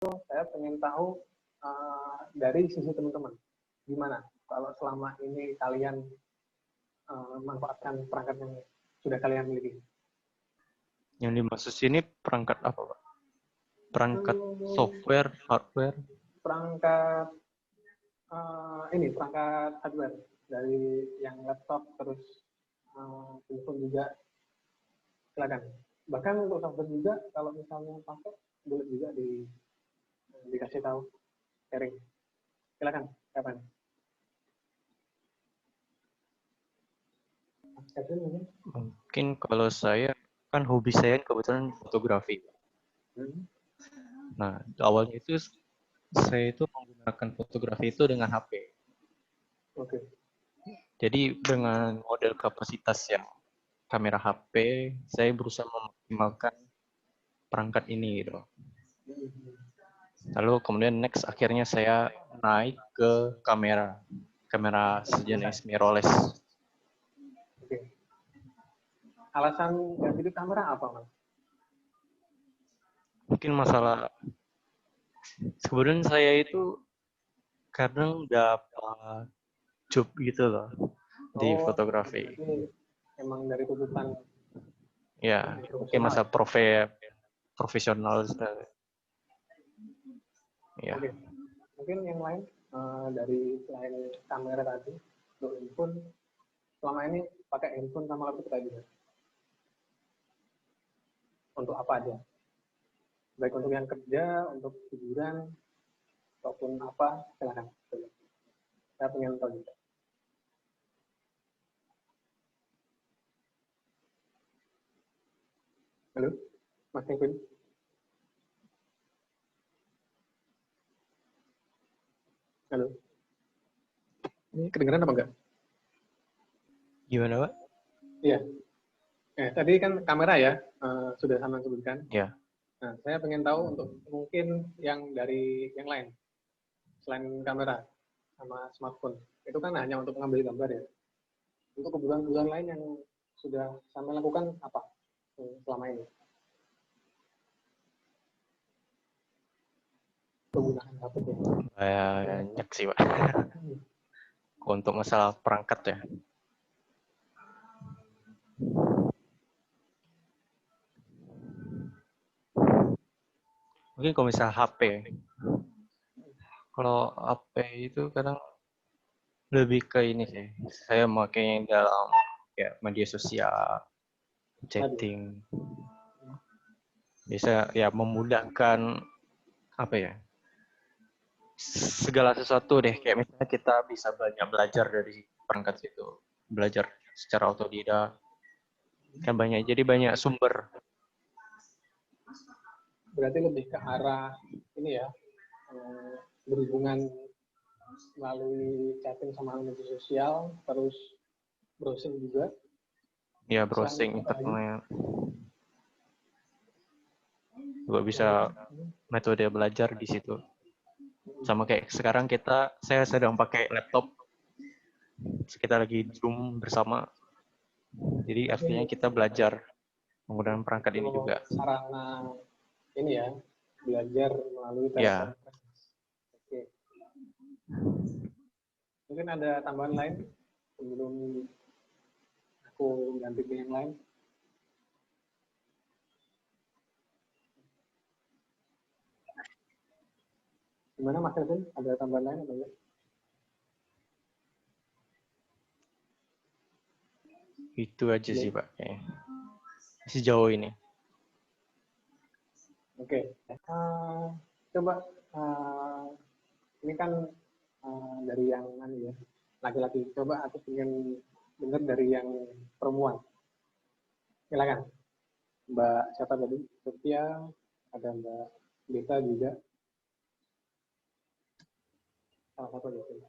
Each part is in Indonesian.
saya pengen tahu dari sisi teman-teman, gimana kalau selama ini kalian manfaatkan perangkat yang sudah kalian miliki. Yang dimaksud sini perangkat apa, Pak? Perangkat software, hardware? Perangkat perangkat hardware dari yang laptop, terus telepon juga, silakan. Bahkan untuk software juga, kalau misalnya pakai boleh juga dikasih tahu, sharing. Silakan, kapan? Mungkin kalau saya, kan hobi saya kebetulan fotografi. Nah, awalnya itu saya itu menggunakan fotografi itu dengan HP. Oke. Jadi dengan model kapasitas yang kamera HP, saya berusaha memaksimalkan perangkat ini gitu. Lalu kemudian next akhirnya saya naik ke kamera sejenis mirrorless. Oke. Alasan ganti ke kamera apa, Mas? Mungkin masalah sebenarnya saya itu kadang dapat job gitu loh di fotografi. Emang dari tuntutan. Ya, mungkin masa profesional. Ya. Oke. Mungkin yang lain dari selain kamera tadi, untuk handphone, selama ini pakai handphone sama laptop tadi ya? Untuk apa aja? Baik untuk yang kerja, untuk hiburan, ataupun apa, silakan. Saya pengen tahu juga. Halo, Mas Kevin. Halo. Ini kedengeran apa enggak? Gimana, Pak? Iya. Tadi kan kamera ya, sudah sama sebutkan. Ya. Nah, saya pengen tahu untuk mungkin yang dari yang lain, selain kamera sama smartphone. Itu kan hanya untuk mengambil gambar ya. Untuk kebutuhan-kebutuhan lain yang sudah sampai lakukan apa selama ini? Penggunaan HP ya? Banyak sih, Pak. Untuk masalah perangkat ya. Mungkin kalau misalnya HP. Kalau HP itu kadang lebih ke ini sih. Saya makanya dalam ya media sosial, chatting. Bisa ya memudahkan apa ya? Segala sesuatu deh, kayak misalnya kita bisa banyak belajar dari perangkat itu, belajar secara otodidak, kan banyak, jadi banyak sumber. Berarti lebih ke arah ini ya, berhubungan melalui chatting sama media sosial, terus browsing juga. Ya, browsing internet. Juga bisa metode belajar di situ. Sama kayak sekarang saya sedang pakai laptop. Kita lagi Zoom bersama. Jadi artinya kita belajar menggunakan perangkat ini juga. Sarana ini ya, belajar melalui telepon. Ya. Oke. Mungkin ada tambahan lain sebelum aku ganti ke yang lain. Gimana Mas Kevin? Ada tambahan lain atau enggak? Itu aja sih Pak. Sejauh ini. Oke. Coba ini kan dari yang ya, laki-laki. Coba aku ingin dengar dari yang perempuan. Silakan. Mbak siapa tadi? Sophia, ada Mbak Beta juga. Salah satu gitu.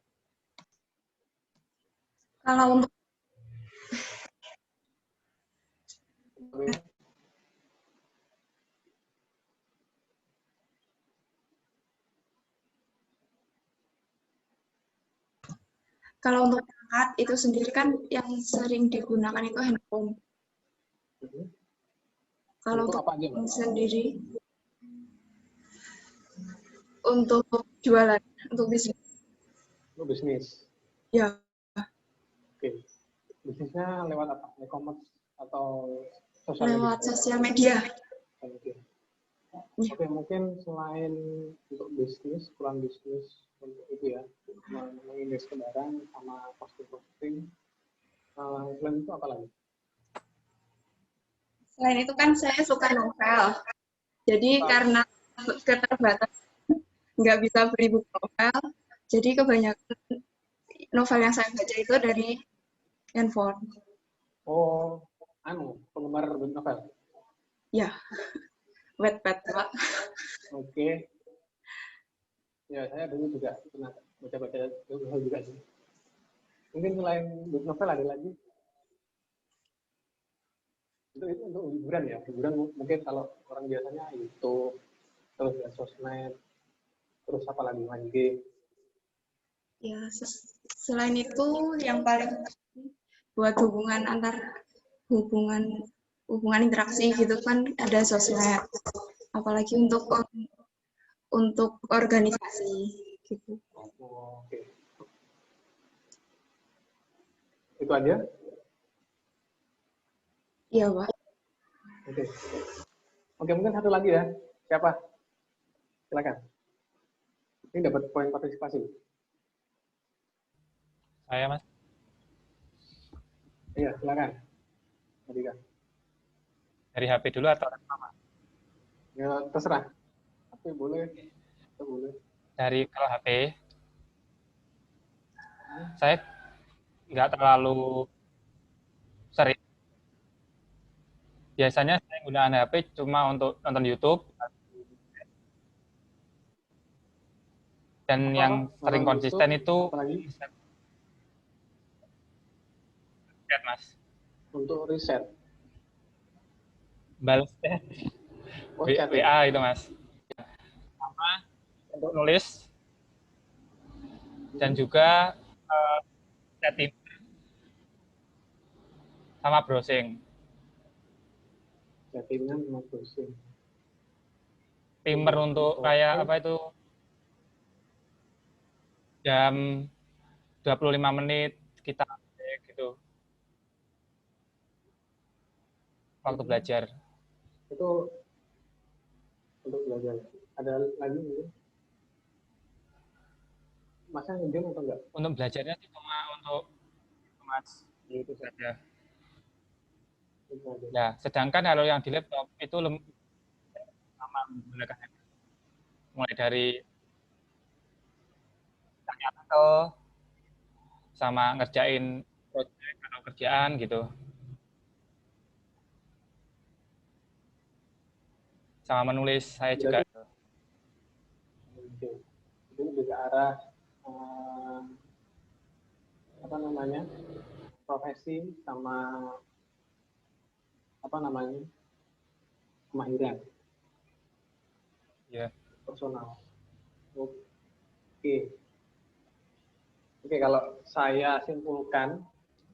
Kalau untuk perangkat itu sendiri kan yang sering digunakan itu handphone. Kalau untuk apa aja, sendiri, untuk jualan, untuk bisnis. Untuk bisnis. Ya, Oke. Bisnisnya lewat apa? E-commerce atau sosial media? lewat sosial media. Oke. Ya. Oke, mungkin selain untuk bisnis, kurang bisnis untuk itu ya, mengiris kendaraan sama posting-posting, selain itu apa lagi? Selain itu kan saya suka novel. Jadi karena keterbatasan nggak bisa beli buku novel, jadi kebanyakan novel yang saya baca itu dari handphone. Oh, penggemar novel. Ya, Wattpad, Pak. Oke. Ya, saya dulu juga pernah baca-baca novel juga sih. Mungkin selain novel ada lagi? Itu untuk hiburan ya. Hiburan mungkin kalau orang biasanya YouTube, terus ya sosmed, terus apa lagi, main game. Ya, selain itu yang paling buat hubungan hubungan interaksi gitu kan ada sosmed. Apalagi untuk organisasi gitu. Oh, oke. Itu aja? Iya, Pak. Oke. Oke, mungkin satu lagi ya. Siapa? Silakan. Ini dapat poin partisipasi. Saya, Mas. Iya, silakan. Adika. Dari HP dulu atau Ya, terserah. Tapi boleh. Itu boleh. dari kalau HP? Saya nggak terlalu sering. Biasanya saya gunakan HP cuma untuk nonton YouTube. Dan yang sering konsisten itu apalagi? chat, Mas. Untuk riset. Balas chat. Oh, chat. WA itu, Mas. Sama untuk nulis dan juga chatting sama browsing. Chattingan sama browsing. Timer untuk kayak apa itu jam 25 menit kita gitu waktu belajar. Itu untuk belajar. Ada lagi mungkin? Masa ngejam atau enggak? Untuk belajarnya sih cuma untuk Mas itu saja. Ya, sedangkan kalau yang di laptop itu lama menggunakan mulai dari tanya artikel sama ngerjain proyek atau kerjaan gitu. Sama menulis saya juga. Itu lebih ke arah apa namanya? Profesi sama apa namanya? Kemahiran. Ya. Personal. Oke. Oke, kalau saya simpulkan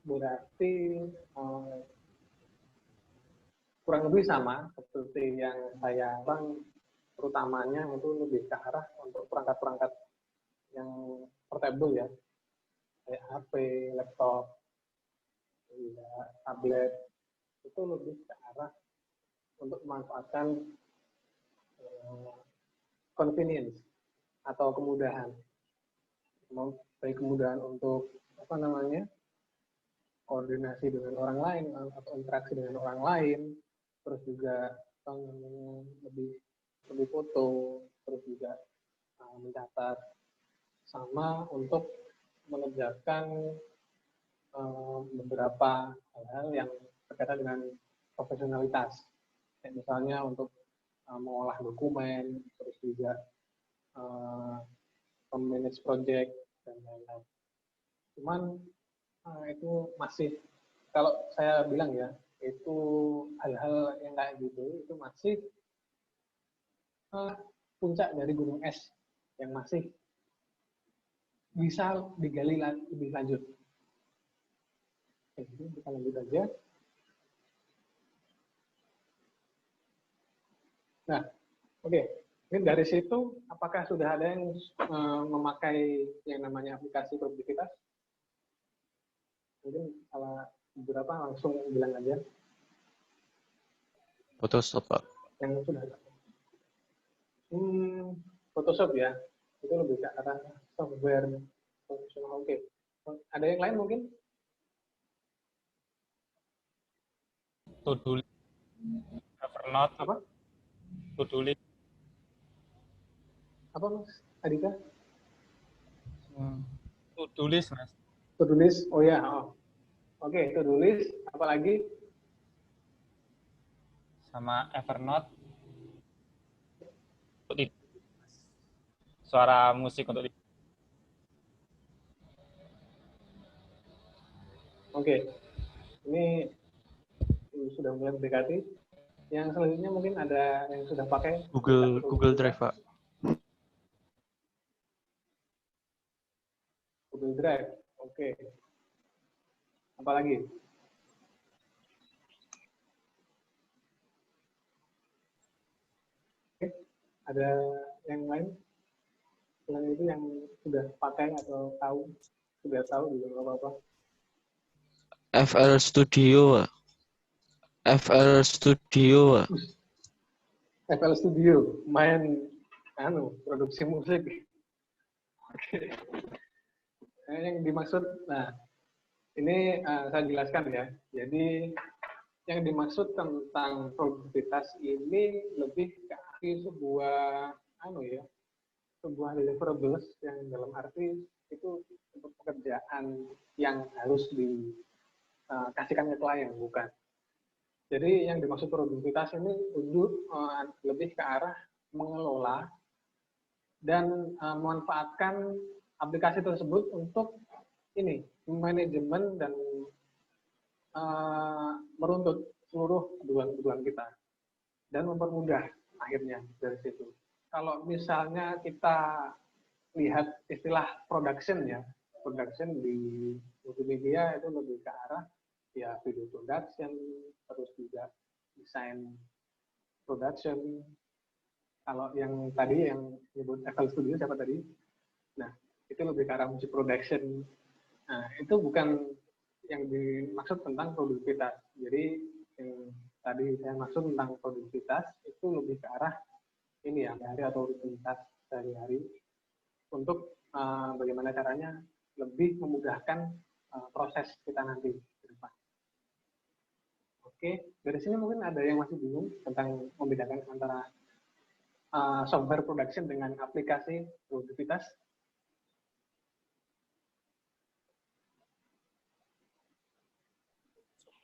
berarti kurang lebih sama seperti yang saya bang, terutamanya itu lebih ke arah untuk perangkat-perangkat yang portable ya, kayak HP, laptop, tablet, itu lebih ke arah untuk memanfaatkan convenience atau kemudahan, baik kemudahan untuk apa namanya koordinasi dengan orang lain atau interaksi dengan orang lain, terus juga lebih foto, terus juga mencatat, sama untuk mengerjakan beberapa hal-hal yang berkaitan dengan profesionalitas, kayak misalnya untuk mengolah dokumen, terus juga manage project dan lain-lain. Cuman itu masih, kalau saya bilang ya, itu hal-hal yang kayak gitu itu masih puncak dari gunung es yang masih bisa digali lebih lanjut. Oke, kita lanjut aja. Nah, oke. Mungkin dari situ, apakah sudah ada yang memakai yang namanya aplikasi produktivitas? Mungkin kalau beberapa langsung bilang aja Photoshop, Pak. yang sudah ada. Photoshop ya, itu lebih ke arah software profesional. Oke. Ada yang lain mungkin? To-do list, Evernote, Apa? to-do list. Apa Mas Adika? To-do list, Mas. To-do list. Oh ya. Oh. Oke, to-do list. Apalagi? Sama Evernote. Suara musik untuk Oke. Ini sudah mulai mendekati. Yang selanjutnya mungkin ada yang sudah pakai Google Drive, Pak. Google Drive. Oke. Apalagi? Oke. Ada yang lain? Selain itu yang sudah pakai atau sudah tahu juga nggak apa-apa. FL Studio, Pak. FL Studio, Pak. FL Studio, main produksi musik. Oke. Yang dimaksud, nah ini saya jelaskan ya. Jadi yang dimaksud tentang produktivitas ini lebih ke arti sebuah sebuah deliverables yang dalam arti itu untuk pekerjaan yang harus dikasihkan ke klien, bukan. Jadi yang dimaksud produktivitas ini lebih ke arah mengelola dan memanfaatkan aplikasi tersebut untuk manajemen dan meruntut seluruh kebutuhan kita dan mempermudah akhirnya dari situ. Kalau misalnya kita lihat istilah production ya, production di multimedia itu lebih ke arah ya video production, terus juga desain production. Kalau yang tadi yang nyebut FL Studio siapa tadi? Nah, itu lebih ke arah musik production. Nah, itu bukan yang dimaksud tentang produktivitas. Jadi yang tadi saya maksud tentang produktivitas itu lebih ke arah ini ya, hari atau rutinitas sehari-hari untuk bagaimana caranya lebih memudahkan proses kita nanti ke depan. Oke, dari sini mungkin ada yang masih bingung tentang membedakan antara software production dengan aplikasi produktivitas.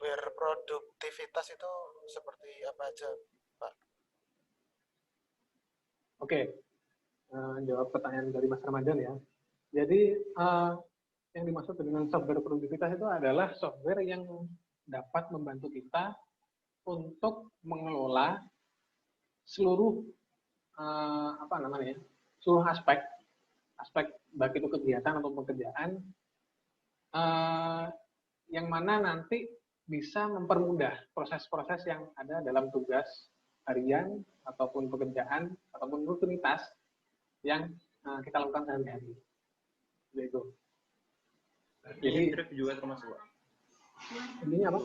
Berproduktivitas itu seperti apa aja, Pak? Oke, jawab pertanyaan dari Mas Ramadan ya. Jadi yang dimaksud dengan software produktivitas itu adalah software yang dapat membantu kita untuk mengelola seluruh seluruh aspek baik itu kegiatan atau pekerjaan yang mana nanti bisa mempermudah proses-proses yang ada dalam tugas harian ataupun pekerjaan ataupun rutinitas yang kita lakukan sehari-hari. Begitu. Jadi Drive juga termasuk, Pak. Intinya apa?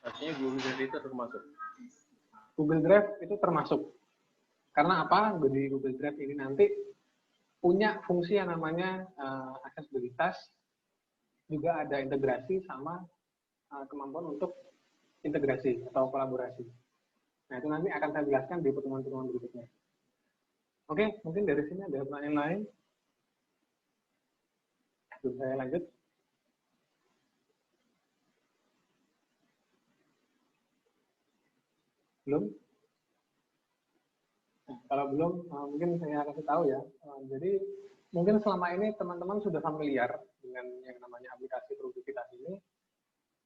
Artinya Google Drive itu termasuk. Google Drive itu termasuk. Karena apa? Di Google Drive ini nanti punya fungsi yang namanya aksesibilitas, juga ada integrasi sama kemampuan untuk integrasi atau kolaborasi. Nah, itu nanti akan saya jelaskan di pertemuan-pertemuan berikutnya. Oke, mungkin dari sini ada pertanyaan lain. Sebelum saya lanjut. Belum? Nah, kalau belum, mungkin saya kasih tahu ya. Jadi, mungkin selama ini teman-teman sudah familiar dengan yang namanya aplikasi produktivitas ini.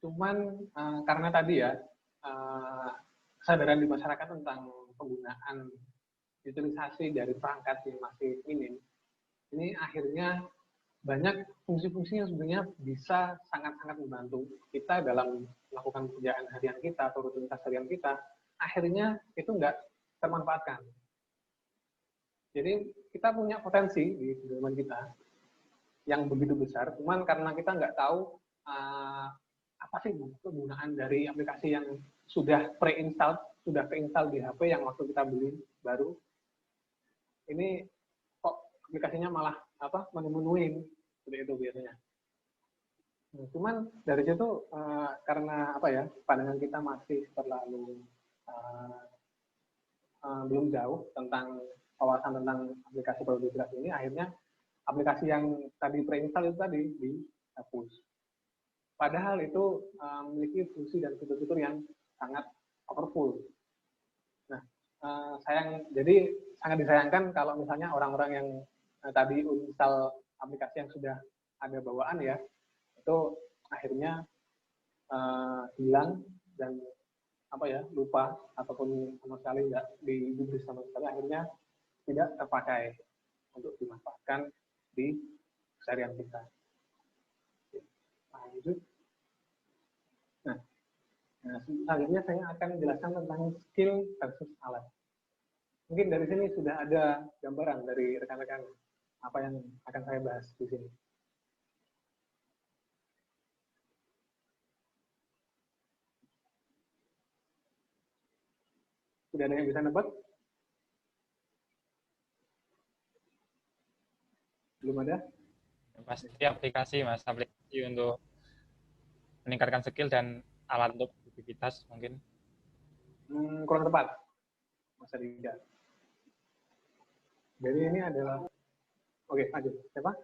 Cuman karena tadi ya, kesadaran di masyarakat tentang penggunaan utilisasi dari perangkat yang masih minim, ini akhirnya banyak fungsi-fungsi yang sebenarnya bisa sangat-sangat membantu kita dalam melakukan pekerjaan harian kita atau rutinitas harian kita, akhirnya itu nggak termanfaatkan. Jadi kita punya potensi di pedalaman kita yang begitu besar, cuman karena kita nggak tahu apa sih kegunaan dari aplikasi yang sudah keinstall di HP yang waktu kita beli baru, ini kok aplikasinya malah menu-menuin seperti itu biasanya. Nah, cuman dari situ karena pandangan kita masih terlalu belum jauh tentang wawasan tentang aplikasi produktivitas ini, akhirnya aplikasi yang tadi pre-install itu tadi dihapus. Padahal itu memiliki fungsi dan fitur-fitur yang sangat powerful. Nah, jadi sangat disayangkan kalau misalnya orang-orang yang tadi install aplikasi yang sudah ada bawaan ya, itu akhirnya hilang dan lupa ataupun sama sekali tidak digubris sama sekali, akhirnya tidak terpakai untuk dimanfaatkan di keseharian kita. Lanjut. Nah, selanjutnya saya akan menjelaskan tentang skill versus alat. Mungkin dari sini sudah ada gambaran dari rekan-rekan apa yang akan saya bahas di sini. Sudah ada yang bisa nebak? Belum ada? Pasti aplikasi, Mas. Aplikasi untuk meningkatkan skill dan alat untuk produktivitas mungkin. Kurang tepat, Mas Adida. Jadi ini adalah, oke, lanjut. Siapa?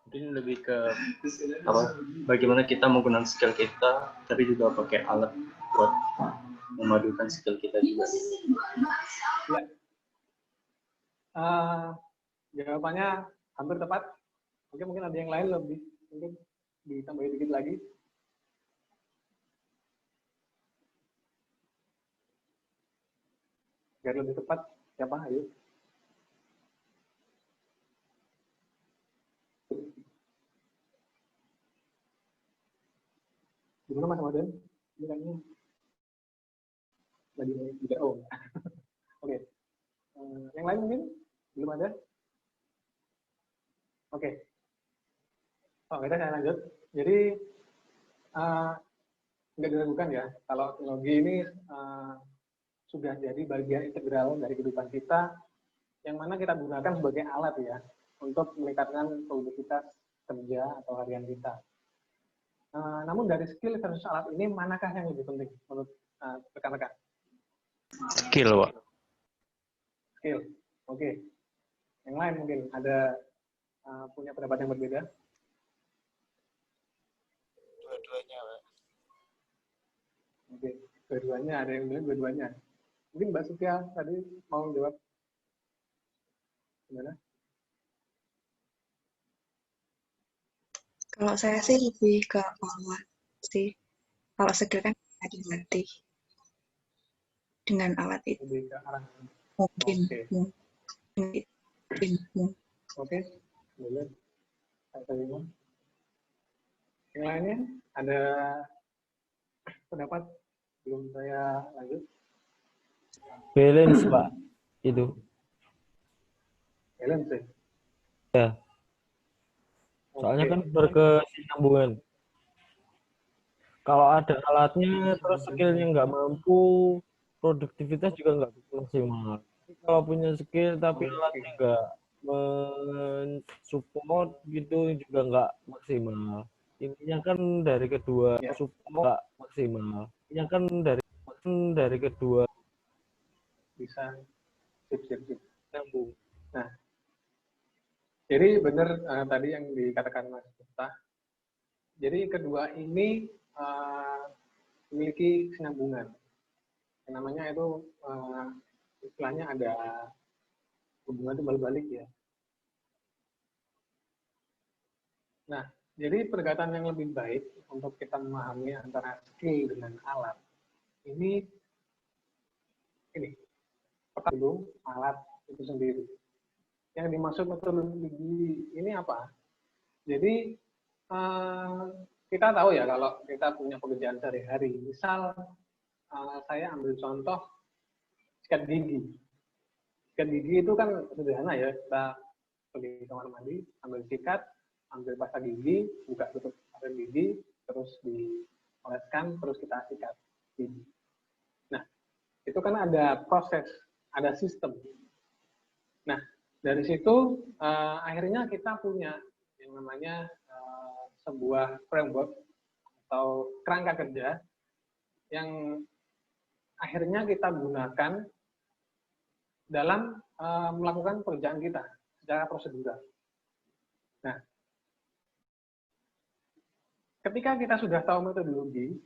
Mungkin lebih ke bagaimana kita menggunakan skill kita, tapi juga pakai alat buat memadukan skill kita juga. Ya. Jawabannya hampir tepat. Mungkin ada yang lain lebih, mungkin ditambahin dikit lagi. Biar lebih tepat, siapa? Ayo. Gimana Mas Maden? Ini kayaknya lagi tidak. Oh, oke. Yang lain mungkin belum ada. Oke. Oh, kita saya lanjut. Jadi nggak diragukan ya kalau teknologi ini sudah jadi bagian integral dari kehidupan kita, yang mana kita gunakan sebagai alat ya untuk meningkatkan produktivitas kerja atau harian kita. Namun dari skill versus alat ini, manakah yang lebih penting menurut rekan-rekan? Skill, Pak. Skill, oke. Yang lain mungkin ada punya pendapat yang berbeda? Dua-duanya, Pak. Oke, dua-duanya, ada yang bilang dua-duanya. Mungkin Mbak Sutia tadi mau jawab. Gimana? Kalau saya sih lebih ke alat sih. Kalau skill kan bisa dilatih dengan alat itu. Lebih ke arah. Mungkin. Oke, boleh. Saya terima. Yang lainnya ada pendapat? Belum saya lanjut. Balance, Pak. Itu. Balance ya? Ya. Soalnya kan berkesinambungan. Kalau ada alatnya, terus skillnya nggak mampu, produktivitas juga nggak maksimal. Kalau punya skill tapi alatnya nggak mensupport gitu juga nggak maksimal. Intinya kan dari kedua support nggak maksimal. Intinya kan dari kedua bisa sip. nyambung. Nah, jadi benar tadi yang dikatakan Mas Miftah. Jadi kedua ini memiliki kesinambungan. Yang namanya itu istilahnya ada hubungan timbal balik ya. Nah, jadi pendekatan yang lebih baik untuk kita memahami antara skill dengan alat ini pertama alat itu sendiri. Yang dimaksud metodologi ini apa? Jadi kita tahu ya kalau kita punya pekerjaan sehari-hari. Misal saya ambil contoh sikat gigi. sikat gigi itu kan sederhana ya, kita pergi ke kamar mandi, ambil sikat, ambil pasta gigi, buka tutup pasta gigi, terus dioleskan, terus kita sikat gigi. Nah, itu kan ada proses, ada sistem. Nah, dari situ akhirnya kita punya yang namanya sebuah framework atau kerangka kerja yang akhirnya kita gunakan dalam melakukan pekerjaan kita secara prosedural. Nah, ketika kita sudah tahu metodologi,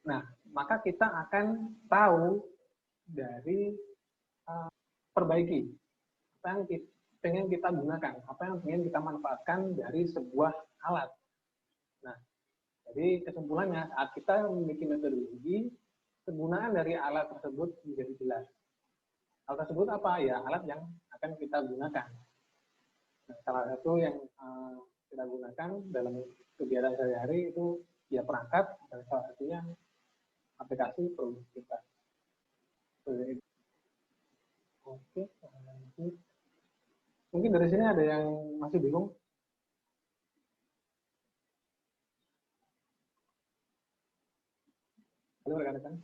nah, maka kita akan tahu dari perbaiki apa yang pengen kita gunakan, apa yang pengen kita manfaatkan dari sebuah alat. Nah, jadi kesimpulannya saat kita memiliki metodologi, kegunaan dari alat tersebut menjadi jelas. Alat tersebut apa? Ya, alat yang akan kita gunakan. Nah, salah satu yang kita gunakan dalam kegiatan sehari-hari itu ya perangkat, dan salah satunya aplikasi produktivitas. Oke, mungkin dari sini ada yang masih bingung? Halo rekan-rekan.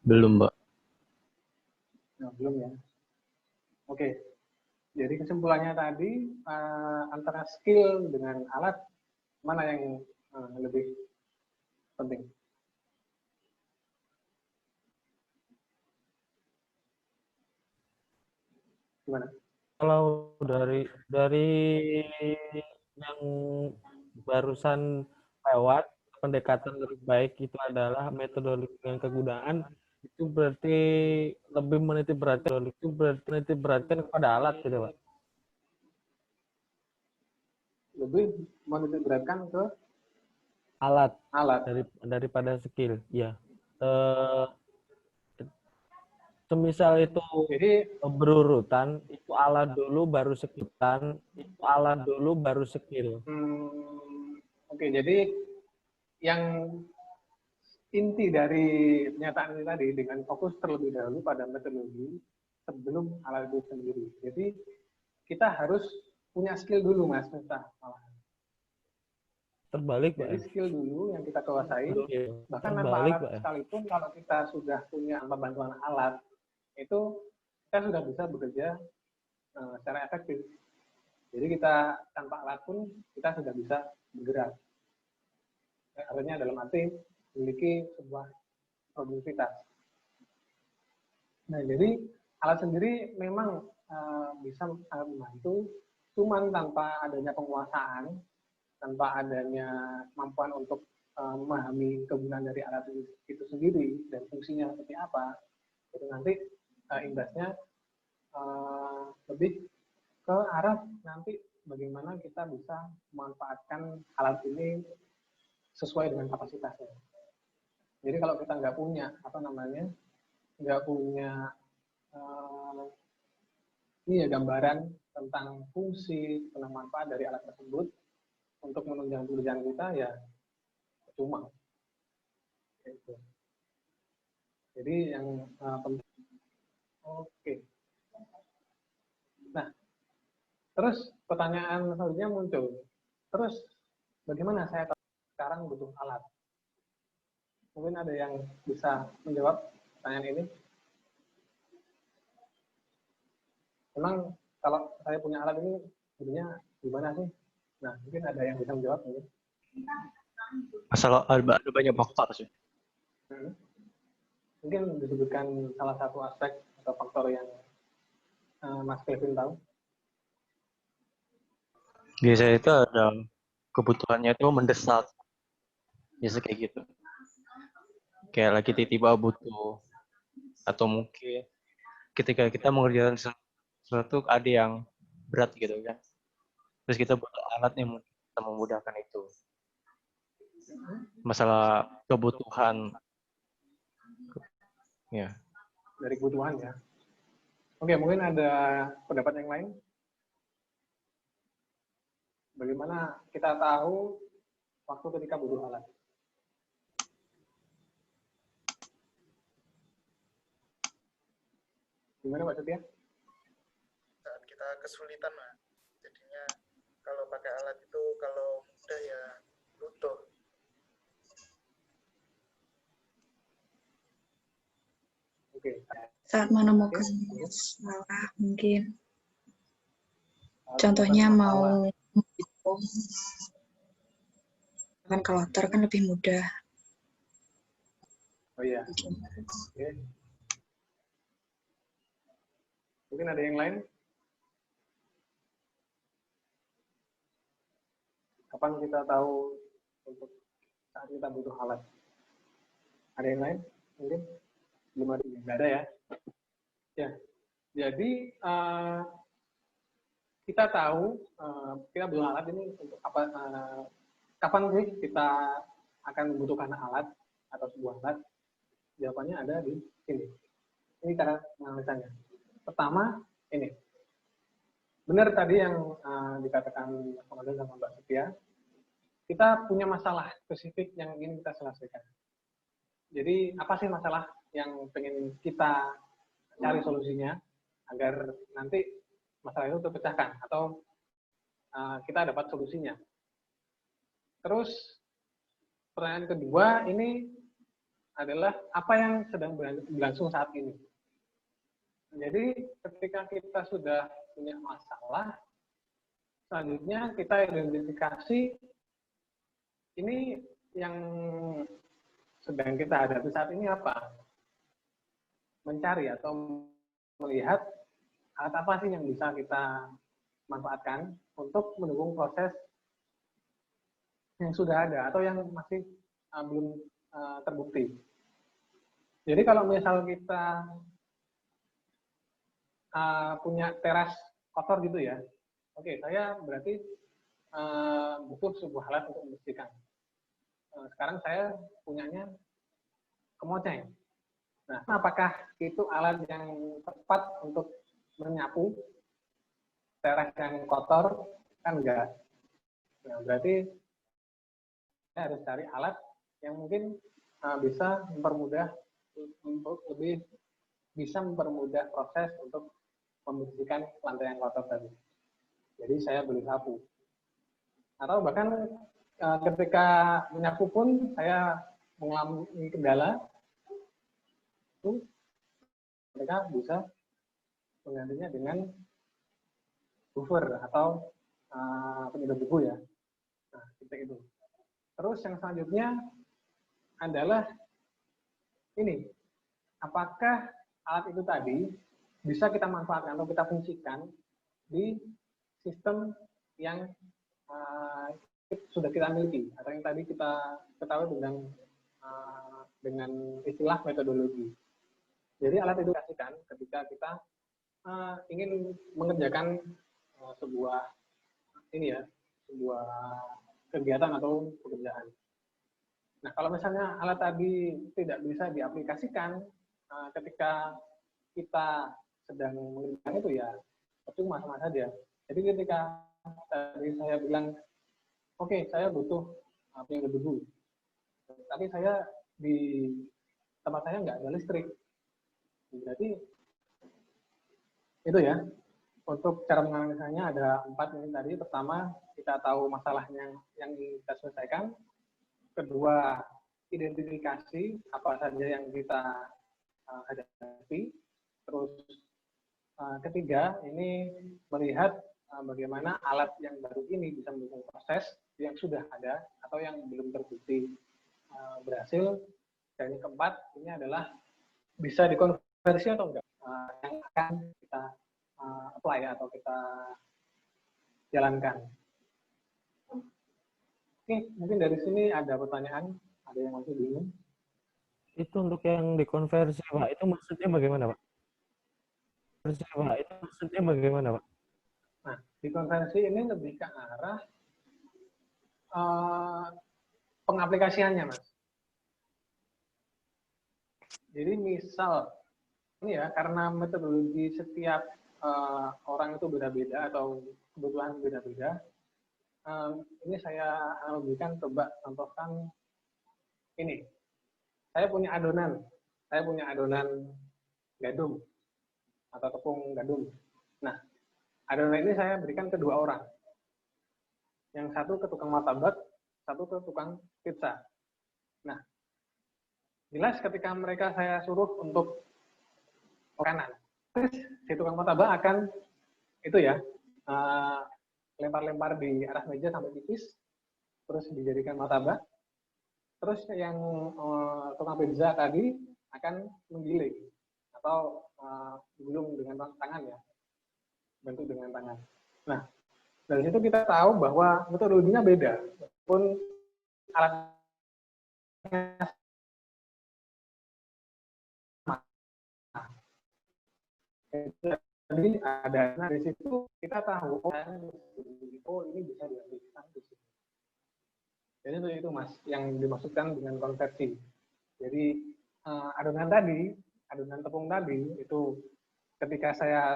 Belum, Mbak. Nah, belum ya. Oke, jadi kesimpulannya tadi antara skill dengan alat mana yang lebih penting? Gimana? Kalau dari yang barusan lewat, pendekatan lebih baik itu adalah metodologi dengan kegunaan, itu berarti lebih menitik beratkan kepada alat gitu, Pak. Lebih menitik beratkan ke Alat alat. daripada skill, ya. Semisal itu Jadi berurutan, itu alat dulu baru skill. Oke, jadi yang inti dari pernyataan ini tadi dengan fokus terlebih dahulu pada metodologi sebelum alat itu sendiri. Jadi kita harus punya skill dulu, Mas Miftah. Terbalik, Pak. Jadi skill dulu yang kita kuasai, bahkan tanpa Terbalik, alat Pak. sekalipun kalau kita sudah punya bantuan alat, itu kita sudah bisa bekerja secara efektif. Jadi kita tanpa alat pun kita sudah bisa bergerak. Artinya dalam arti memiliki sebuah produktivitas. Nah, jadi alat sendiri memang bisa sangat membantu, cuman tanpa adanya penguasaan, tanpa adanya kemampuan untuk memahami kegunaan dari alat itu sendiri dan fungsinya seperti apa, itu nanti imbasnya lebih ke arah nanti bagaimana kita bisa memanfaatkan alat ini sesuai dengan kapasitasnya. Jadi kalau kita nggak punya gambaran tentang fungsi, tentang manfaat dari alat tersebut untuk menunjang pekerjaan kita, ya percuma. Gitu. Jadi yang penting. Oke. Nah, terus pertanyaan selanjutnya muncul. Terus bagaimana saya tahu sekarang butuh alat? Mungkin ada yang bisa menjawab pertanyaan ini. Memang kalau saya punya alat ini sebenarnya gimana sih? Nah, mungkin ada yang bisa menjawab mungkin. Masalah ada banyak faktor sih. Mungkin disebutkan salah satu aspek atau faktor yang Mas Kevin tahu. Biasanya itu ada kebutuhannya itu mendesak. Biasa kayak gitu. Kayak lagi tiba-tiba butuh, atau mungkin ketika kita mengerjakan sesuatu ada yang berat gitu kan. Terus kita butuh alat yang bisa memudahkan itu. Masalah kebutuhan. Ya. Dari kebutuhan ya. Oke, mungkin ada pendapat yang lain? Bagaimana kita tahu waktu ketika butuh alat? Gimana Pak Setia? Saat kita kesulitan, Mas. Jadinya kalau pakai alat itu kalau mudah ya butuh. Oke. Saat menemukan masalah mungkin. Contohnya mau menghitung, kan kalkulator kan lebih mudah. Oh iya. Oke. Mungkin ada yang lain? Kapan kita tahu untuk saat kita butuh alat? Ada yang lain? Mungkin belum ada, nggak ada ya? Ya. Jadi kita tahu kita butuh alat ini untuk apa? Kapan sih kita akan membutuhkan alat atau sebuah alat? Jawabannya ada di sini. Ini cara penganalisanya. Pertama, ini. Benar tadi yang dikatakan Komandan sama Mbak Setia, kita punya masalah spesifik yang ingin kita selesaikan. Jadi, apa sih masalah yang pengen kita cari solusinya agar nanti masalah itu terpecahkan atau kita dapat solusinya. Terus, pertanyaan kedua ini adalah apa yang sedang berlangsung saat ini. Jadi ketika kita sudah punya masalah, selanjutnya kita identifikasi ini yang sedang kita hadapi saat ini apa. Mencari atau melihat alat apa sih yang bisa kita manfaatkan untuk mendukung proses yang sudah ada atau yang masih belum terbukti. Jadi kalau misal kita punya teras kotor gitu ya, oke, saya berarti butuh sebuah alat untuk membersihkan. Sekarang saya punyanya kemoceng. Nah, apakah itu alat yang tepat untuk menyapu teras yang kotor? Kan enggak. Nah, berarti saya harus cari alat yang mungkin bisa mempermudah proses untuk membersihkan lantai yang kotor tadi. Jadi saya beli sapu. Atau bahkan ketika menyapu pun saya mengalami kendala, itu mereka bisa menggantinya dengan hoover atau penyedot debu ya. Nah, seperti itu. Terus yang selanjutnya adalah ini, apakah alat itu tadi bisa kita manfaatkan atau kita fungsikan di sistem yang sudah kita miliki atau yang tadi kita ketahui dengan istilah metodologi. Jadi alat itu dikasihkan ketika kita ingin mengerjakan sebuah kegiatan atau pekerjaan. Nah, kalau misalnya alat tadi tidak bisa diaplikasikan ketika kita sedang mengerjakan itu ya percuma sama saja. Jadi ketika tadi saya bilang, oke, saya butuh penyedot debu, tapi saya di tempat saya nggak ada listrik. Berarti itu ya. Untuk cara menganalisanya ada 4 ini tadi. Pertama, kita tahu masalahnya yang ingin kita selesaikan. Kedua, identifikasi apa saja yang kita hadapi. Terus ketiga, ini melihat bagaimana alat yang baru ini bisa mendukung proses yang sudah ada atau yang belum terbukti berhasil. Dan yang keempat, ini adalah bisa dikonversi atau enggak yang akan kita apply atau kita jalankan. Oke, mungkin dari sini ada pertanyaan, ada yang masih bingung? Itu untuk yang dikonversi, Pak, itu maksudnya bagaimana, Pak? Itu maksudnya bagaimana, Pak? Nah, dikonversi ini lebih ke arah pengaplikasiannya, Mas. Jadi misal, ini ya, karena metodologi setiap orang itu beda-beda atau kebutuhan beda-beda, ini saya analogikan, coba contohkan ini. Saya punya adonan gandum. atau tepung gandum. Nah, adonan ini saya berikan ke 2 orang. Yang satu ke tukang martabak, satu ke tukang pizza. Nah, jelas ketika mereka saya suruh untuk makanan, terus si tukang martabak akan itu ya, lempar-lempar di arah meja sampai tipis, terus dijadikan martabak. Terus yang tukang pizza tadi akan menggiling atau digulung dengan tangan ya, bentuk dengan tangan. Nah, dari situ kita tahu bahwa metodologinya beda, walaupun alatnya sama. Jadi ada, nah di situ kita tahu ini bisa diaplikasikan di situ. Jadi itu Mas yang dimaksudkan dengan konversi. Jadi adonan tepung tadi itu ketika saya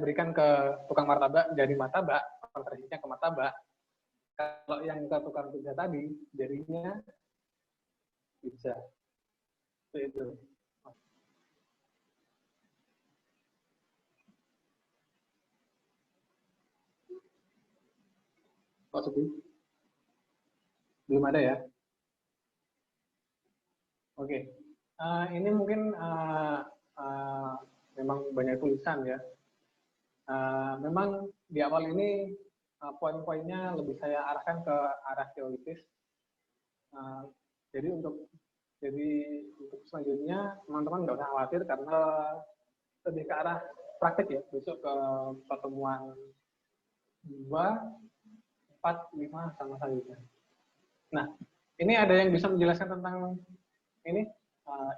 berikan ke tukang martabak jadi martabak, konversinya ke martabak. Kalau yang ke tukang pizza tadi jadinya pizza. Itu. Oh, sepi? Belum ada ya? Oke. Ini mungkin memang banyak tulisan ya. Memang di awal ini poin-poinnya lebih saya arahkan ke arah teoritis. Jadi untuk selanjutnya teman-teman nggak usah khawatir karena lebih ke arah praktik ya. Besok ke pertemuan 2, 4, 5 sama selanjutnya. Nah, ini ada yang bisa menjelaskan tentang ini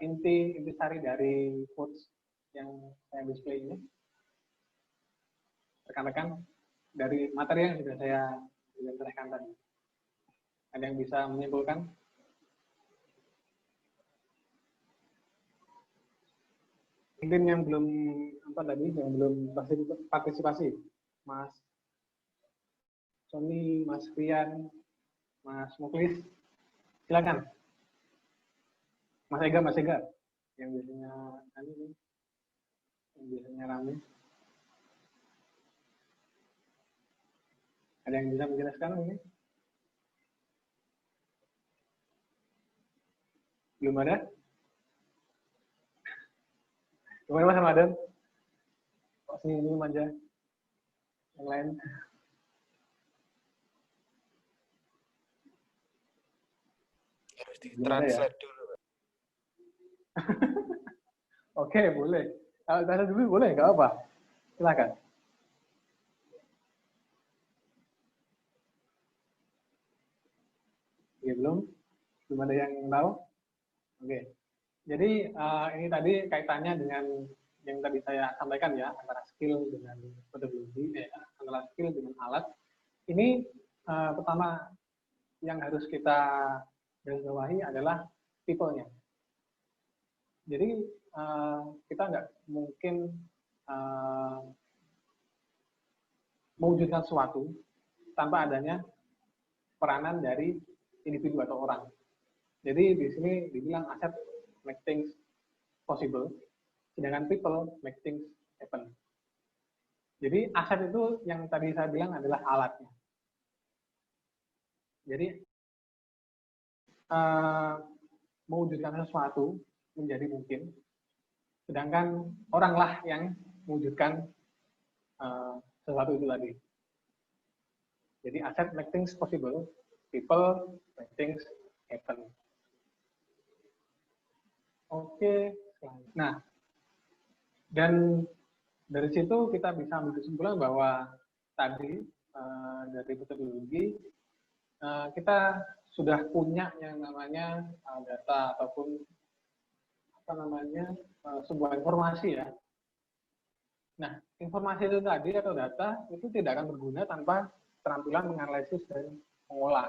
intisari dari quotes yang saya display ini. Rekan-rekan dari materi yang sudah saya jelaskan tadi. Ada yang bisa menyimpulkan? Mungkin yang belum yang belum partisipasi, Mas Sony, Mas Rian, Mas Muklis, silakan. Mas Ega, yang biasanya ramai. Ada yang bisa menjelaskan ini? Belum ada? Gimana Mas Ramadan? Kok sini aja? Yang lain? Harus di-translate dulu. Oke, boleh. Kalau translate dulu boleh, nggak apa-apa. Silakan. Oke, belum ada yang tahu? Oke. Jadi ini tadi kaitannya dengan yang tadi saya sampaikan ya, antara skill dengan metodologi, antara skill dengan alat. Ini pertama yang harus kita garisbawahi adalah people-nya. Jadi kita nggak mungkin mewujudkan sesuatu tanpa adanya peranan dari individu atau orang. Jadi di sini dibilang aset make things possible, sedangkan people make things happen. Jadi aset itu yang tadi saya bilang adalah alatnya. Jadi mewujudkan sesuatu menjadi mungkin, sedangkan oranglah yang mewujudkan sesuatu itu tadi. Jadi aset make things possible, people make things happen. Oke, nah, dan dari situ kita bisa ambil kesimpulan bahwa tadi dari metodologi kita sudah punya yang namanya data ataupun sebuah informasi ya. Nah, informasi itu tadi atau data itu tidak akan berguna tanpa keterampilan menganalisis dan mengolah.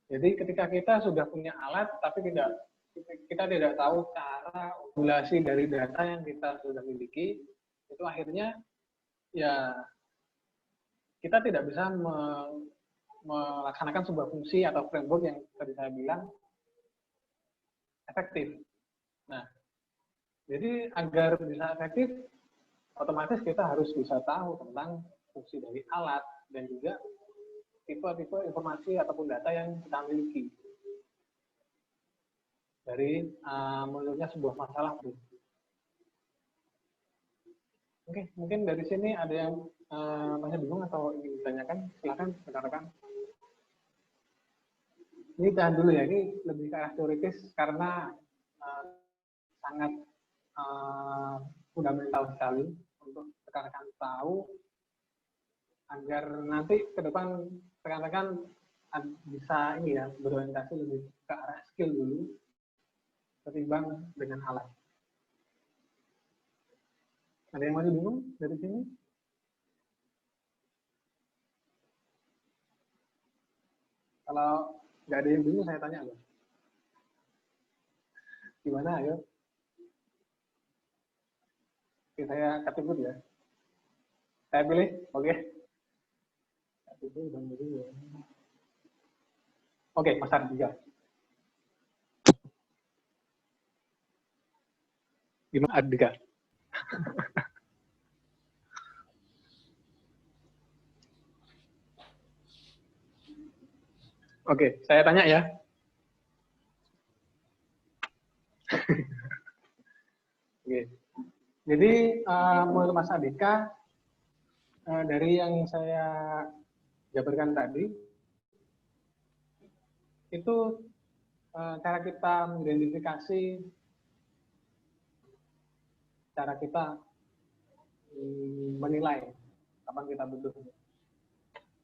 Jadi ketika kita sudah punya alat tapi kita tidak tahu cara manipulasi dari data yang kita sudah miliki, itu akhirnya ya kita tidak bisa melaksanakan sebuah fungsi atau framework yang tadi saya bilang efektif. Nah, Jadi agar bisa efektif, otomatis kita harus bisa tahu tentang fungsi dari alat dan juga tipe-tipe informasi ataupun data yang kita miliki dari menurutnya sebuah masalah. Oke, mungkin dari sini ada yang masih bingung atau ingin ditanyakan, silakan rekan-rekan. Ini tahan dulu ya, ini lebih ke arah teoritis karena sangat fundamental sekali untuk rekan-rekan tahu agar nanti ke depan rekan-rekan bisa ini ya berorientasi lebih ke arah skill dulu ketimbang dengan alat. Ada yang masih bingung dari sini? Kalau nggak ada yang bingung, saya tanya loh. Gimana, ayo? Oke, saya ketikut ya. Saya pilih, oke. Oke, Mas Ardika. Gimana Ardika? Oke, saya tanya ya. Oke. Jadi menurut Mas Ardika, dari yang saya jabarkan tadi, itu cara kita mengidentifikasi, cara kita menilai kapan kita butuh.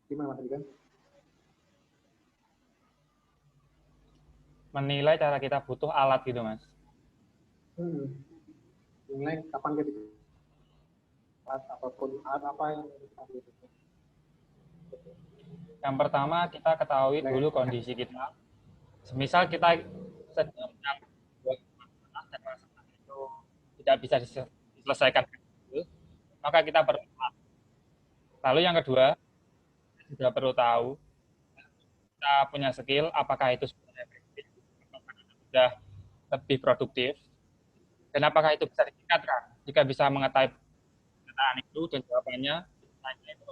Gimana Mas Ardika? Menilai cara kita butuh alat gitu, Mas. Menilai kapan kita alat apapun, alat apa yang kita butuh. Yang pertama kita ketahui dulu kondisi kita. Semisal kita sedang masalah dan masalah itu tidak bisa diselesaikan, maka kita perlu alat. Lalu yang kedua, kita juga perlu tahu kita punya skill, apakah itu sudah efektif, apakah itu sudah lebih produktif, dan apakah itu bisa ditingkatkan. Jika bisa mengetahui pertanyaan itu dan jawabannya, itu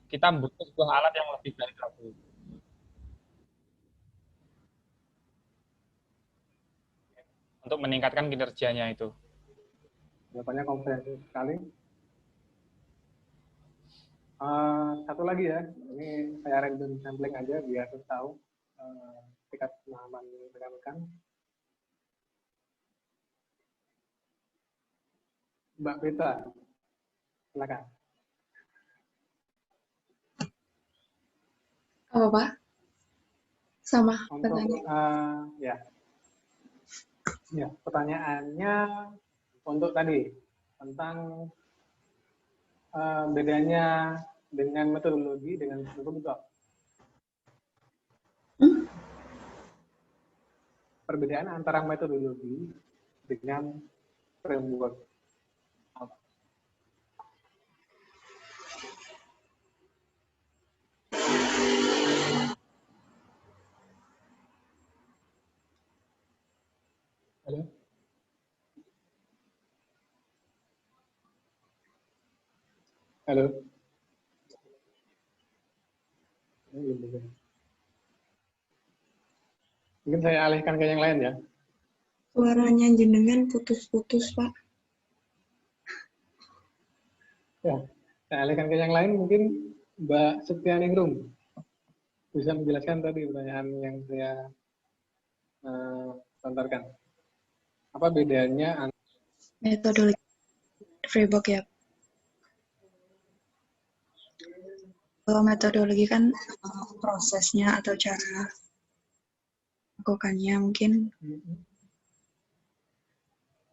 kita butuh sebuah alat yang lebih baik lagi. Untuk meningkatkan kinerjanya itu. Jawabannya komprehensif sekali. Satu lagi ya, ini saya random sampling aja biar tahu tingkat pemahaman rekan-rekan. Mbak Prita, silakan. Apa Pak? Sama Untuk pertanyaan. ya, pertanyaannya untuk tadi tentang bedanya dengan metodologi dengan framework. Perbedaan antara metodologi dengan framework. Halo? Halo? Mungkin saya alihkan ke yang lain ya. Suaranya jenengan putus-putus, Pak. Ya, saya alihkan ke yang lain, mungkin Mbak Septianingrum bisa menjelaskan tadi pertanyaan yang saya lontarkan. Apa bedanya Metodologi framework ya. Kalau metodologi kan prosesnya atau cara melakukannya, mungkin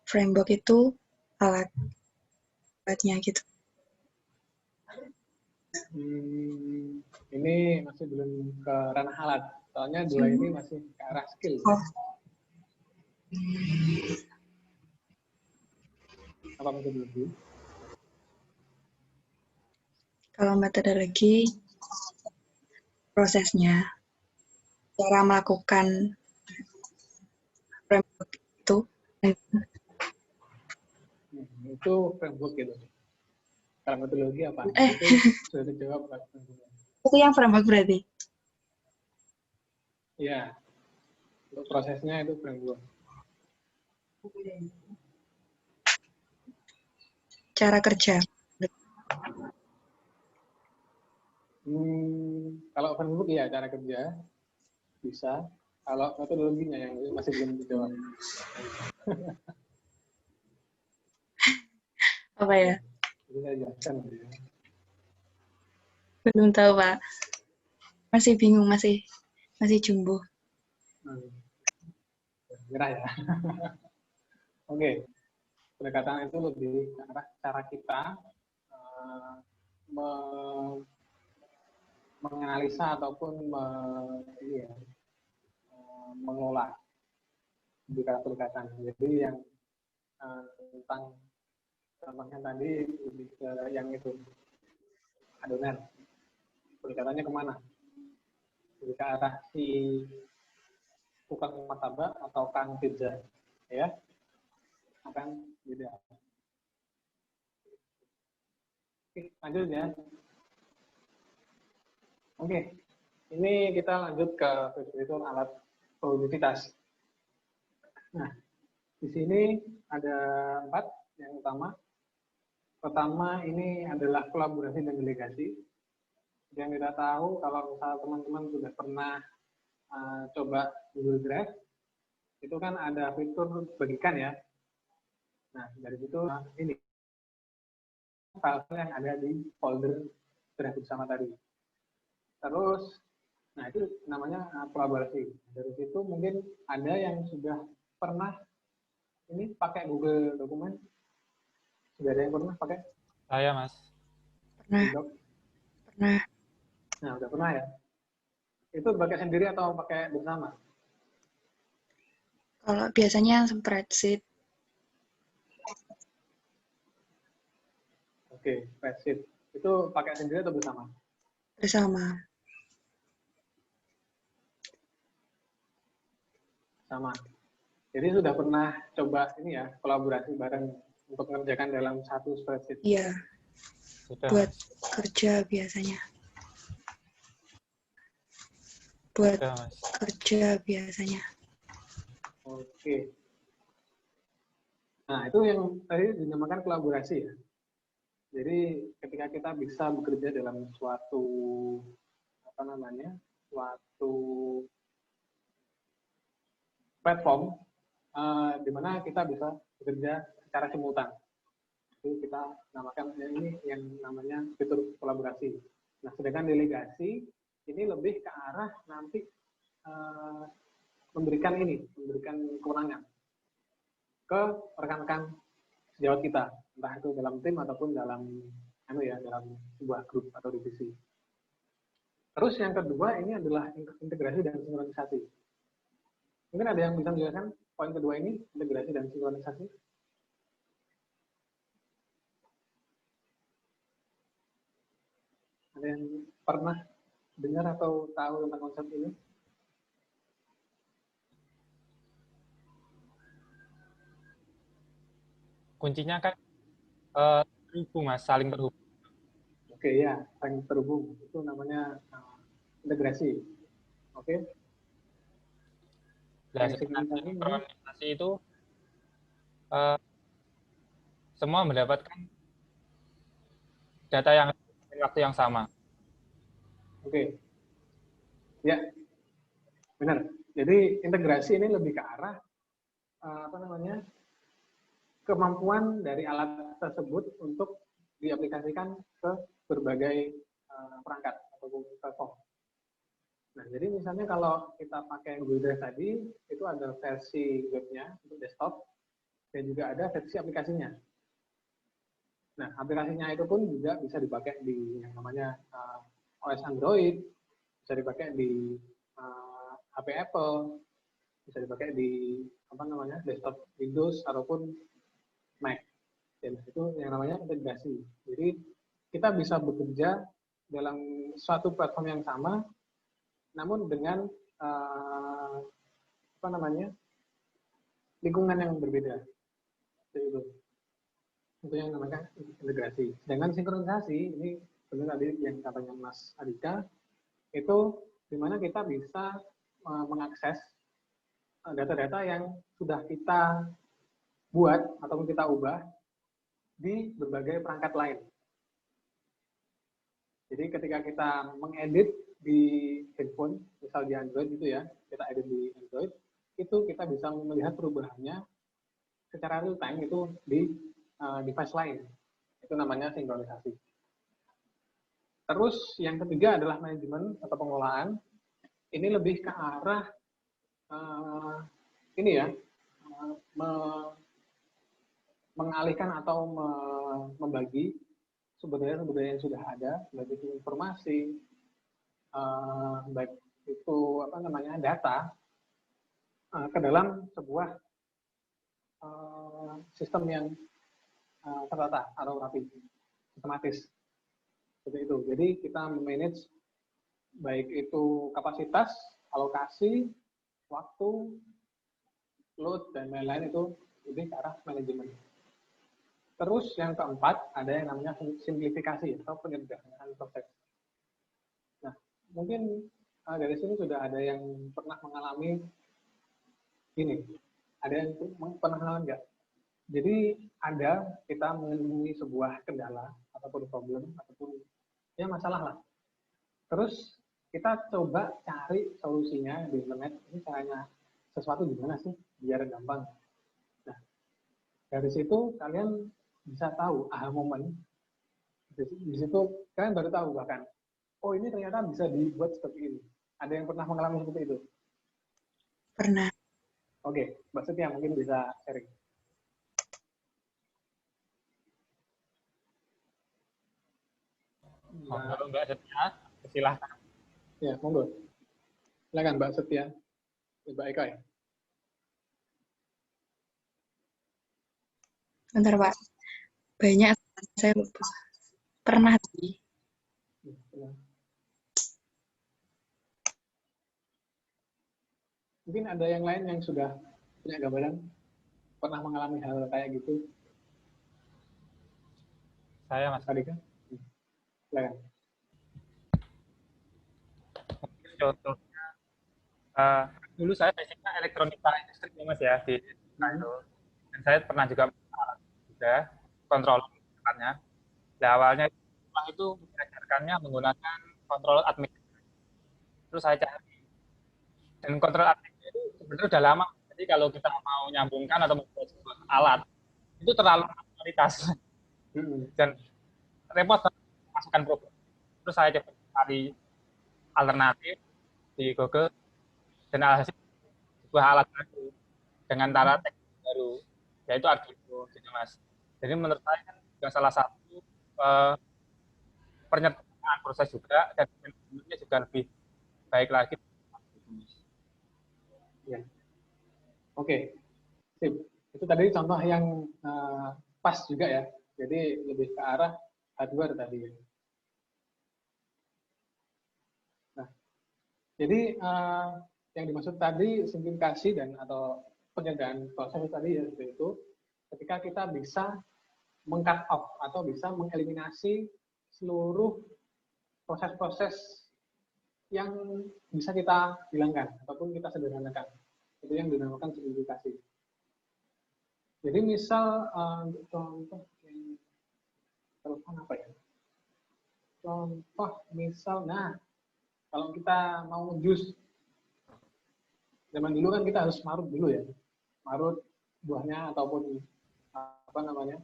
framework itu alatnya gitu. Ini masih belum ke ranah alat, soalnya dua ini masih ke arah skill. Apa metodologi? Kalau metodologi, prosesnya, cara melakukan framework itu, itu framework gitu. Kalau metodologi apa? Itu sudah dijawab Pak. Itu yang framework berarti. Iya. Untuk prosesnya itu framework. Cara kerja. Kalau framework ya cara kerja bisa. Kalau metodologinya yang masih belum dijawab. Apa ya? Itu saya jelaskan. Ya. Belum tahu, Pak. Masih bingung, masih jumbo. Gerah ya. Oke. Pendekatan itu lebih ke arah cara kita menganalisa ataupun mengolah pendekatan. Jadi yang tentang contohnya tadi lebih ke yang itu adonan. Pendekatannya kemana? Lebih ke arah si tukang martabak atau kang pizza, ya? Akan beda. Oke, lanjut ya. Oke, ini kita lanjut ke fitur alat produktivitas. Nah, di sini ada 4 yang utama. Pertama ini adalah kolaborasi dan delegasi. Yang kita tahu kalau misalnya teman-teman sudah pernah coba Google Drive, itu kan ada fitur bagikan ya. Nah, dari situ ini file yang ada di folder Drive bersama tadi. Terus, nah itu namanya kolaborasi. Dari situ mungkin ada yang sudah pernah ini pakai Google Dokumen. Sudah ada yang pernah pakai? Saya, Mas. Pernah. Nah, udah pernah ya. Itu pakai sendiri atau pakai bersama? Kalau biasanya spreadsheet. Oke, spreadsheet. Itu pakai sendiri atau bersama? Bersama. Sama. Jadi sudah pernah coba ini ya, kolaborasi bareng untuk mengerjakan dalam satu spreadsheet? Iya. Sudah. Buat kerja biasanya. Sudah, Mas. Kerja biasanya. Oke. Nah, itu yang tadi dinamakan kolaborasi ya. Jadi ketika kita bisa bekerja dalam suatu suatu platform di mana kita bisa bekerja secara simultan. Itu kita namakan ini yang namanya fitur kolaborasi. Nah, sedangkan delegasi ini lebih ke arah nanti memberikan kewenangan ke rekan-rekan sejawat kita, entah itu dalam tim ataupun dalam dalam sebuah grup atau divisi. Terus yang kedua ini adalah integrasi dan sinkronisasi. Mungkin ada yang bisa menjelaskan poin kedua ini, integrasi dan sinkronisasi? Ada yang pernah dengar atau tahu tentang konsep ini? Kuncinya kan terhubung, Mas, saling terhubung. Oke ya, saling terhubung. Itu namanya integrasi. Oke. Nah, sinkronisasi itu semua mendapatkan data yang waktu yang sama. Oke. Ya, benar. Jadi integrasi ini lebih ke arah kemampuan dari alat tersebut untuk diaplikasikan ke berbagai perangkat atau platform. Nah, jadi misalnya kalau kita pakai Google Drive tadi, itu ada versi webnya untuk desktop dan juga ada versi aplikasinya. Nah, aplikasinya itu pun juga bisa dipakai di yang namanya OS Android, bisa dipakai di HP Apple, bisa dipakai di desktop Windows ataupun Mac. Dan itu yang namanya integrasi. Jadi kita bisa bekerja dalam suatu platform yang sama, namun dengan lingkungan yang berbeda. Itu. Itu yang namanya integrasi. Sedangkan sinkronisasi ini benar tadi yang katanya Mas Adika, itu dimana kita bisa mengakses data-data yang sudah kita buat ataupun kita ubah di berbagai perangkat lain. Jadi ketika kita mengedit di handphone, misal di Android itu ya, kita edit di Android, itu kita bisa melihat perubahannya secara real time itu di device lain. Itu namanya sinkronisasi. Terus yang ketiga adalah manajemen atau pengelolaan. Ini lebih ke arah ini ya, mengalihkan atau membagi sumber-sumber daya yang sudah ada, baik itu informasi, baik itu apa namanya data, ke dalam sebuah sistem yang tertata atau rapi, sistematis. Seperti itu. Jadi kita manage baik itu kapasitas, alokasi, waktu, load, dan lain-lain itu lebih ke arah manajemen. Terus yang keempat, ada yang namanya simplifikasi atau penyederhanaan proses. Nah, mungkin dari sini sudah ada yang pernah mengalami ini. Ada yang pernah mengalami enggak? Jadi ada kita menemui sebuah kendala ataupun problem ataupun ya masalah lah. Terus kita coba cari solusinya di internet. Ini caranya sesuatu gimana sih biar gampang. Nah, dari situ kalian bisa tahu aha momen. Di situ kalian baru tahu bahkan, oh ini ternyata bisa dibuat seperti ini. Ada yang pernah mengalami seperti itu? Pernah. Oke, Mbak Setia mungkin bisa sharing. Monggo Mbak Setia, silahkan. Ya, monggo. Silakan Mbak Setia. Mbak Eka ya. Bentar Pak. Banyak saya lupa. Pernah sih. Mungkin ada yang lain yang sudah punya gambaran, pernah mengalami hal kayak gitu. Saya Mas Adika. Silakan. Contohnya, dulu saya basicnya elektronika listrik ya Mas ya di itu. Dan saya pernah juga kontrol tepatnya. Nah, awalnya itu mengajarkannya menggunakan kontrol admin. Terus saya cari. Dan kontrol admin itu sebenarnya udah lama. Jadi kalau kita mau nyambungkan atau membuat sebuah alat, itu terlalu kualitas. Dan repot masukkan program. Terus saya coba cari alternatif di Google dan alhasil sebuah alat baru dengan cara teknik baru, yaitu Arduino, gitu Mas. Jadi menurut saya kan juga salah satu penyederhanaan proses juga dan manajemennya juga lebih baik lagi. Ya. Oke, sip. Itu tadi contoh yang pas juga ya. Jadi lebih ke arah hardware tadi. Nah, jadi yang dimaksud tadi simplifikasi dan atau penyederhanaan proses tadi ya seperti itu. Ketika kita bisa meng-cut off atau bisa mengeliminasi seluruh proses-proses yang bisa kita hilangkan ataupun kita sederhanakan. Itu yang dinamakan simplifikasi. Jadi misal contoh yang relevan apa ya? Contoh misal, nah kalau kita mau jus, zaman dulu kan kita harus marut dulu ya, marut buahnya ataupun apa namanya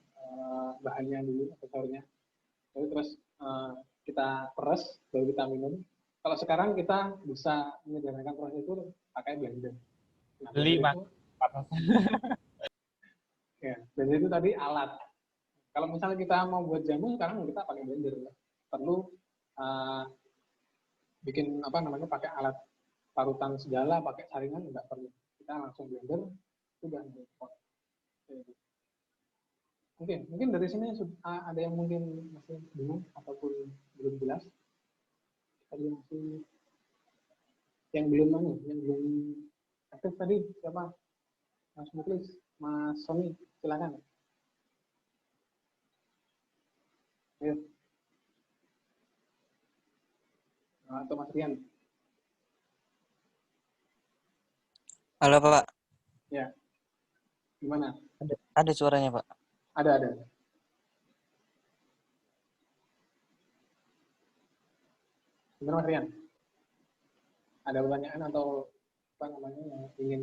bahannya dulu atau sayurnya, lalu terus kita peres baru kita minum. Kalau sekarang kita bisa menyederhanakan proses itu pakai blender. Nah, Beli Mas. Ya, blender itu tadi alat. Kalau misalnya kita mau buat jamu sekarang kita pakai blender, perlu bikin apa namanya pakai alat parutan segala, pakai saringan nggak perlu. Kita langsung blender sudah pot. Mungkin dari sini ada yang mungkin masih bingung ataupun belum jelas. Ada masih yang belum aktif tadi, siapa? Mas Muklis, Mas Sony, silakan. Ayo. Atau Mas Rian. Halo Pak, Ya. Gimana? ada suaranya Pak. Ada. Benar Mas Rian? Ada pertanyaan atau apa namanya yang ingin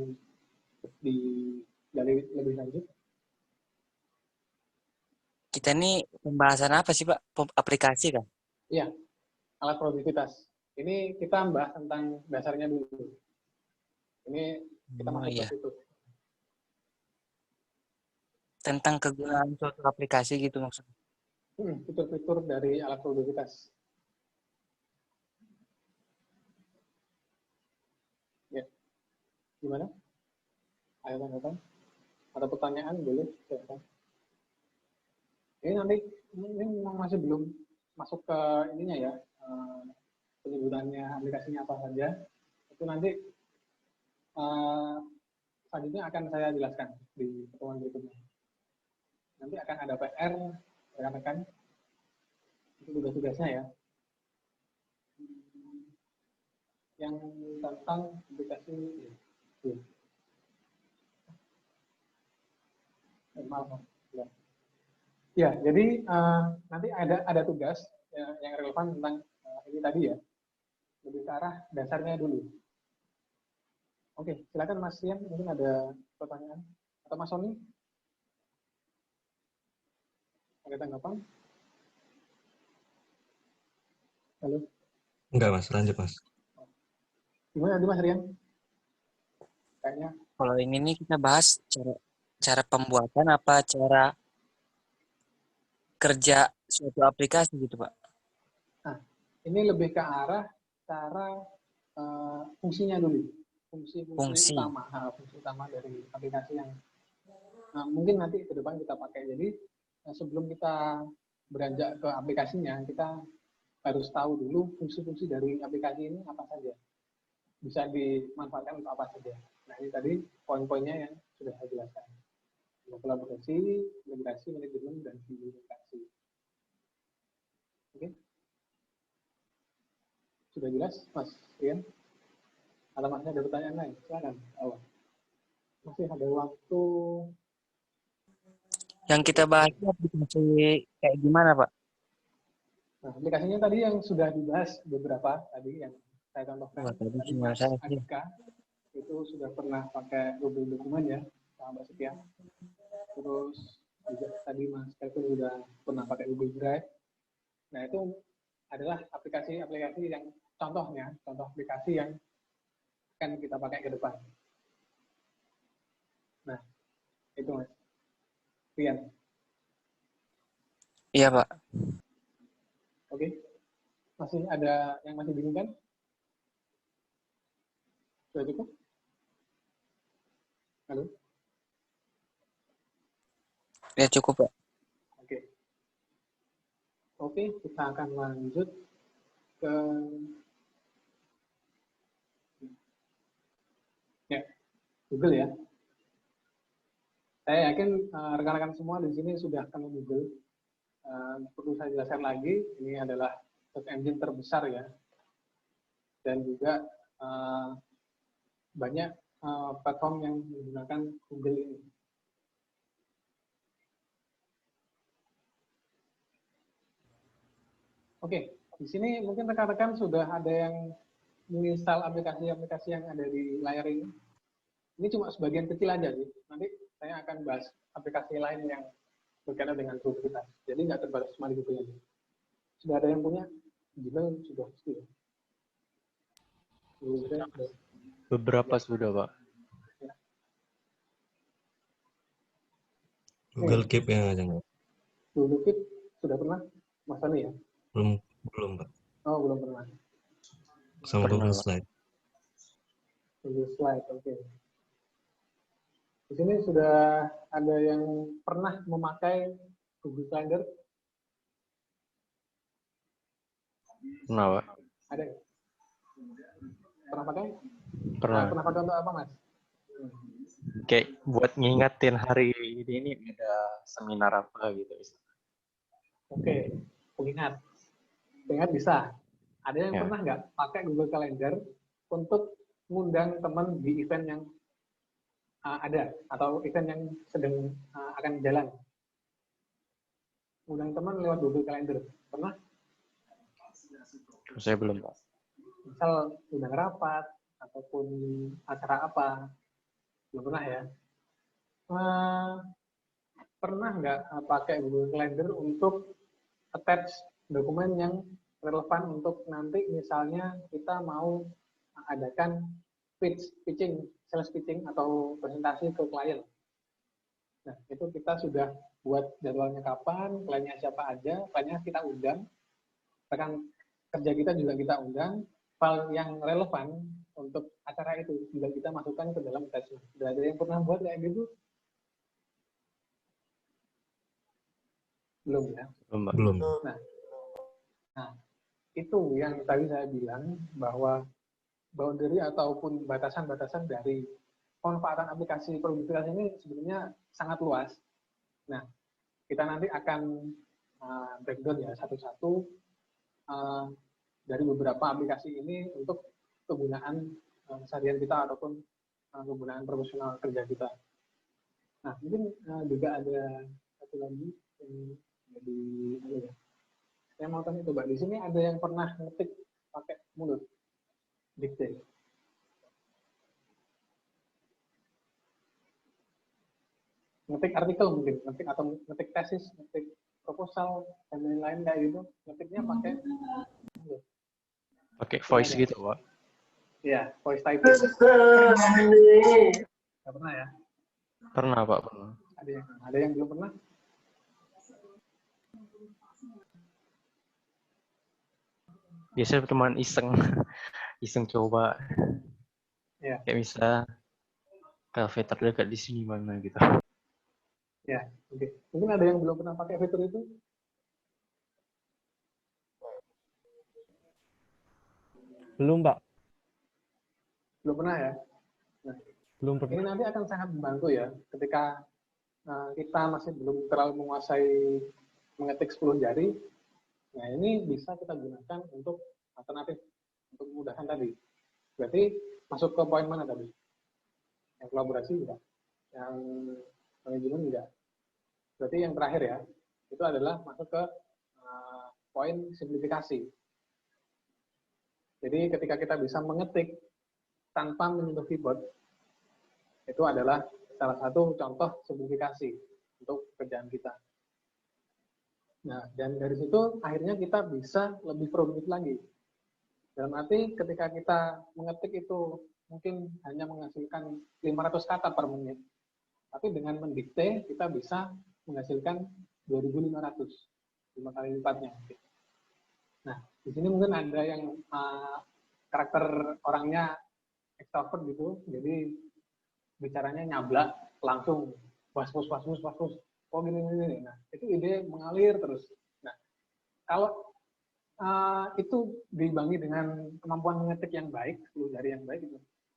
digali lebih lanjut? Kita ini pembahasan apa sih Pak? Aplikasi kan? Iya, alat produktivitas. Ini kita bahas tentang dasarnya dulu. Ini kita masuk iya. ke situ. Tentang kegunaan suatu aplikasi gitu maksudnya. Fitur-fitur dari alat produktivitas. Ya, gimana? Ayo tanggapan. Ada pertanyaan boleh? Silakan. Ini nanti ini masih belum masuk ke ininya ya, penyebutannya aplikasinya apa saja. Itu nanti selanjutnya akan saya jelaskan di pertemuan berikutnya. Nanti akan ada PR rekan-rekan itu tugas-tugasnya ya. Yang tentang aplikasi ya. Maaf. Ya, jadi nanti ada tugas yang relevan tentang ini tadi ya. Lebih ke arah dasarnya dulu. Oke, silakan Mas Rian, mungkin ada pertanyaan. Atau Mas Sony? Ada tanggapan? Halo? Enggak Mas, lanjut Mas. Gimana tadi Mas Rian? Kayaknya. Kalau ini nih kita bahas cara pembuatan apa cara kerja suatu aplikasi gitu Pak? Nah, ini lebih ke arah cara fungsinya dulu. Fungsi utama dari aplikasi yang mungkin nanti ke depan kita pakai. Jadi sebelum kita beranjak ke aplikasinya, kita harus tahu dulu fungsi-fungsi dari aplikasi ini apa saja. Bisa dimanfaatkan untuk apa saja. Nah, ini tadi poin-poinnya yang sudah saya jelaskan. Kolaborasi, integrasi, manajemen, dan komunikasi. Oke? Sudah jelas, Mas Rian? Atau masih ada pertanyaan lain? Silakan. Masih ada waktu. Yang kita bahas itu aplikasi kayak gimana Pak? Nah, aplikasinya tadi yang sudah dibahas beberapa tadi yang saya contohkan. Tadi Mas Adika itu sudah pernah pakai Google Dokumen ya, sama Mbak Setia. Terus juga tadi Mas Kevin sudah pernah pakai Google Drive. Nah, itu adalah aplikasi-aplikasi yang contoh aplikasi yang akan kita pakai ke depan. Nah, itu Mas Rian. Iya Pak. Oke. Masih ada yang masih bingung kan? Sudah cukup? Halo? Ya cukup Pak. Oke, kita akan lanjut ke Google ya. Saya yakin rekan-rekan semua di sini sudah kenal Google. Perlu saya jelaskan lagi, ini adalah search engine terbesar ya. Dan juga banyak platform yang menggunakan Google ini. Oke, di sini mungkin rekan-rekan sudah ada yang menginstal aplikasi-aplikasi yang ada di layar ini. Ini cuma sebagian kecil aja sih. Nanti saya akan bahas aplikasi lain yang berkaitan dengan produktivitas. Jadi nggak terbatas cuma di Google aja. Sudah ada yang punya? Gmail sudah pasti ya. Beberapa sudah Pak. Ya. Google Keep yang aja nggak? Google Keep sudah pernah? Mas Tani ya? Belum Pak. Oh, belum pernah. Sama Google Slide. Google Slide, oke. Di sini sudah ada yang pernah memakai Google Calendar? Pernah Pak. Ada ya? Pernah pakai? Pernah. Pernah pakai untuk apa, Mas? Kayak buat ngingetin hari ini ada seminar apa gitu. Oke. pengingat. Pengingat bisa. Ada yang Ya. pernah nggak pakai Google Calendar untuk ngundang teman di event yang ada atau event yang sedang akan jalan? Ngundang teman lewat Google Calendar. Pernah? Saya belum, Pak. Misal undang rapat ataupun acara apa? Belum pernah ya? Pernah nggak pakai Google Calendar untuk attach dokumen yang relevan untuk nanti misalnya kita mau adakan pitching, sales pitching atau presentasi ke klien. Nah, itu kita sudah buat jadwalnya kapan, kliennya siapa aja, kliennya kita undang, rekan kerja kita juga kita undang, file yang relevan untuk acara itu juga kita masukkan ke dalam attachment. Sudah ada yang pernah buat kayak gitu? Belum ya? Belum. Nah, itu yang tadi saya bilang bahwa boundary ataupun batasan-batasan dari pemanfaatan aplikasi produktivitas ini sebenarnya sangat luas. Nah, kita nanti akan breakdown ya satu-satu dari beberapa aplikasi ini untuk kegunaan seharian kita ataupun kegunaan profesional kerja kita. Nah, mungkin juga ada satu lagi yang jadi ya. Saya mau tanya coba di sini ada yang pernah ngetik pakai mulut, dikte? Ngetik artikel mungkin, ngetik atau ngetik tesis, ngetik proposal dan lain-lain kayak gitu, ngetiknya pakai mulut. Pakai voice gitu, Pak. Iya, voice typing. Nggak pernah ya? Pernah, Pak, pernah. Ada yang belum pernah? Biasanya cuma iseng coba. Ya. Kayak bisa kafe terdekat di sini mana gitu. Ya, oke. Mungkin ada yang belum pernah pakai fitur itu? Belum, Pak. Belum pernah ya? Nah, Belum ini pernah. nanti akan sangat membantu ya ketika kita masih belum terlalu menguasai mengetik 10 jari. Nah, ini bisa kita gunakan untuk alternatif, untuk memudahkan tadi. Berarti masuk ke poin mana tadi? Yang kolaborasi tidak? Yang manajemen tidak? Berarti yang terakhir ya, itu adalah masuk ke poin simplifikasi. Jadi ketika kita bisa mengetik tanpa menyentuh keyboard, itu adalah salah satu contoh simplifikasi untuk pekerjaan kita. Nah, dan dari situ akhirnya kita bisa lebih produktif lagi. Dalam arti ketika kita mengetik itu mungkin hanya menghasilkan 500 kata per menit, tapi dengan mendikte kita bisa menghasilkan 2.500, 5 kali lipatnya. Nah, di sini mungkin ada yang karakter orangnya extrovert gitu, jadi bicaranya nyablak langsung was-was. Oh gini. Nah, itu ide mengalir terus. Nah, kalau itu diimbangi dengan kemampuan mengetik yang baik, 10 jari yang baik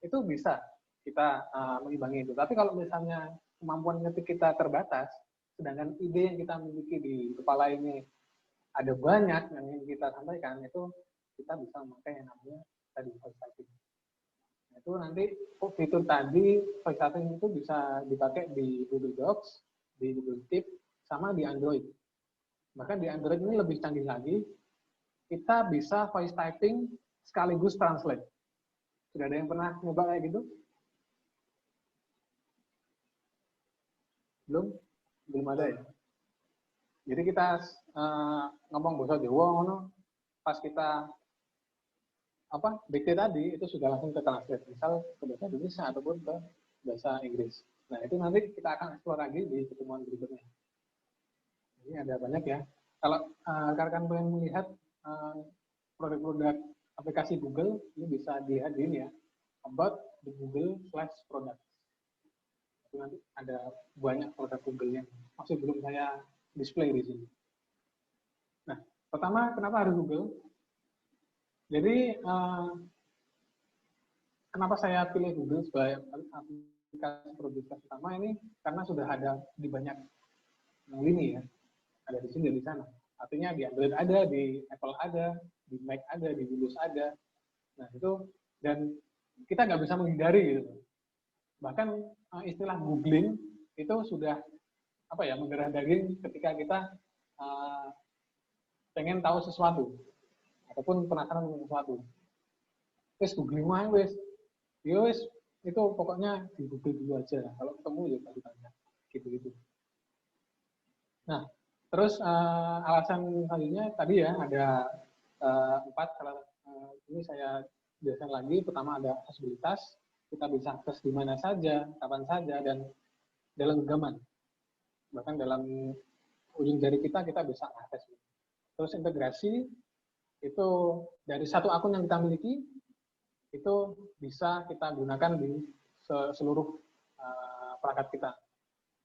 itu bisa kita mengimbangi itu. Tapi kalau misalnya kemampuan mengetik kita terbatas, sedangkan ide yang kita miliki di kepala ini ada banyak yang ingin kita sampaikan, itu kita bisa memakai yang namanya tadi voice typing. Nah, itu nanti fitur tadi voice typing itu bisa dipakai di Google Docs, di Google Keep, sama di Android. Bahkan di Android ini lebih canggih lagi, kita bisa voice typing sekaligus translate. Sudah ada yang pernah nyoba kayak gitu? Belum ada ya. Jadi kita ngomong bahasa Jawa, pas kita dikte tadi itu sudah langsung ke translate, misal ke bahasa Indonesia ataupun ke bahasa Inggris. Nah, itu nanti kita akan eksplor lagi di pertemuan berikutnya. Ini ada banyak ya. Kalau rekan-rekan pengen melihat produk-produk aplikasi Google, ini bisa dilihat di ini ya, about the Google/products. Itu nanti ada banyak produk Google yang masih belum saya display di sini. Nah, pertama kenapa harus Google? Jadi kenapa saya pilih Google sebagai aplikasi produktivitas utama ini? Karena sudah ada di banyak lini ya, ada di sini, di sana. Artinya di Android ada, di Apple ada, di Mac ada, di Windows ada. Nah itu, dan kita nggak bisa menghindari gitu. Bahkan istilah googling itu sudah apa ya, mendarah daging ketika kita pengen tahu sesuatu ataupun penasaran dengan sesuatu. Wes googling wae wes. Yo wes itu pokoknya di Google dulu aja. Kalau ketemu ya baru tanya. Gitu-gitu. Nah, terus alasan selanjutnya tadi ya ada 4. Kalau ini saya jelaskan lagi. Pertama ada aksesibilitas. Kita bisa akses di mana saja, kapan saja, dan dalam genggaman. Bahkan dalam ujung jari kita bisa akses. Terus integrasi itu dari satu akun yang kita miliki itu bisa kita gunakan di seluruh perangkat kita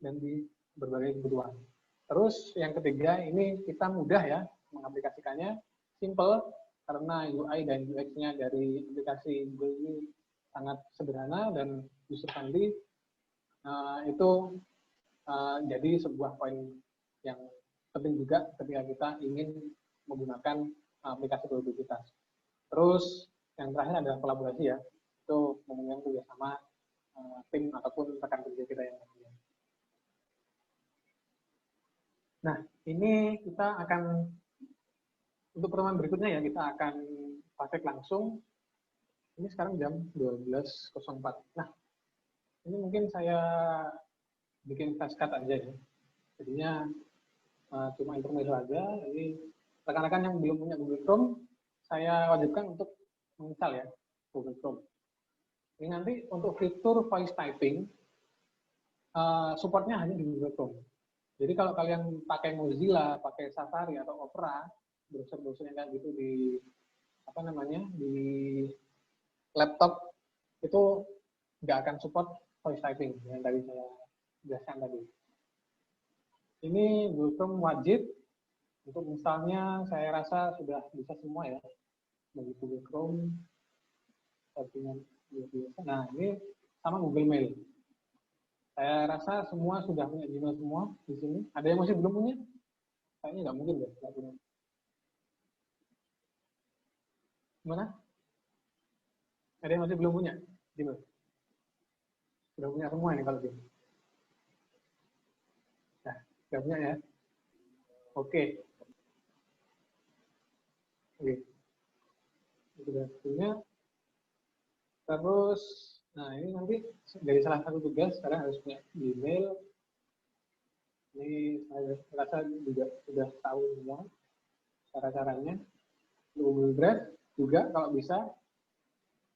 dan di berbagai kebutuhan. Terus yang ketiga ini kita mudah ya mengaplikasikannya, simple karena UI dan UX-nya dari aplikasi Google ini sangat sederhana dan user friendly. Itu jadi sebuah poin yang penting juga ketika kita ingin menggunakan aplikasi produktivitas. Terus yang terakhir adalah kolaborasi ya, itu memungkinkan kerjasama tim ataupun rekan kerja kita yang lainnya. Nah, ini kita akan untuk pertemuan berikutnya ya, kita akan praktek langsung. Ini sekarang jam 12.04. Nah, ini mungkin saya bikin flashcard aja ya. Jadinya cuma intermezzo aja. Jadi rekan-rekan yang belum punya Google Chrome, saya wajibkan untuk menginstal ya Google Chrome. Ini nanti untuk fitur voice typing supportnya hanya di Google Chrome. Jadi kalau kalian pakai Mozilla, pakai Safari atau Opera, browser-browser yang kayak gitu di apa namanya di laptop itu nggak akan support voice typing yang tadi saya jelaskan tadi. Ini Google Chrome wajib untuk misalnya saya rasa sudah bisa semua ya bagi Google Chrome. Nah ini sama Google Mail. Saya rasa semua sudah punya Gmail semua di sini. Ada yang masih belum punya? Kayaknya nggak mungkin deh, nggak punya. Gimana? Ada yang masih belum punya Gmail? Sudah punya semua ini kalau gitu. Nah, sudah punya ya. Oke. Oke. Sudah punya. Terus, nah ini nanti dari salah satu tugas sekarang harus punya Gmail. Ini saya rasa juga sudah tahu semua cara-caranya. Google Drive juga kalau bisa.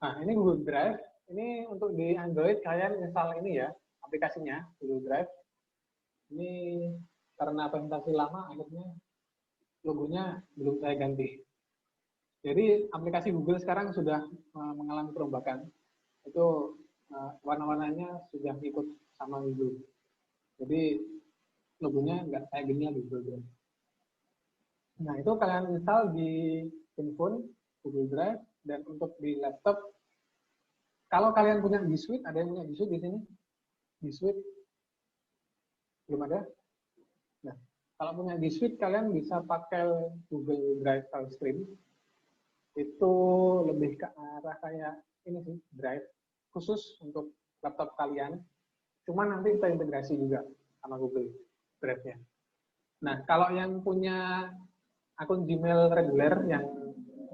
Nah ini Google Drive. Ini untuk di Android kalian install ini ya aplikasinya Google Drive. Ini karena presentasi lama akhirnya logonya belum saya ganti. Jadi aplikasi Google sekarang sudah mengalami perombakan. Itu warna-warnanya sudah ikut sama Google. Jadi logonya nggak kayak gini lagi Google Drive. Nah itu kalian install di handphone Google Drive dan untuk di laptop. Kalau kalian punya G Suite, ada yang punya G Suite di sini? G Suite belum ada. Nah kalau punya G Suite kalian bisa pakai Google Drive File Stream. Itu lebih ke arah kayak ini sih, Drive khusus untuk laptop kalian. Cuma nanti kita integrasi juga sama Google Drive-nya. Nah, kalau yang punya akun Gmail reguler yang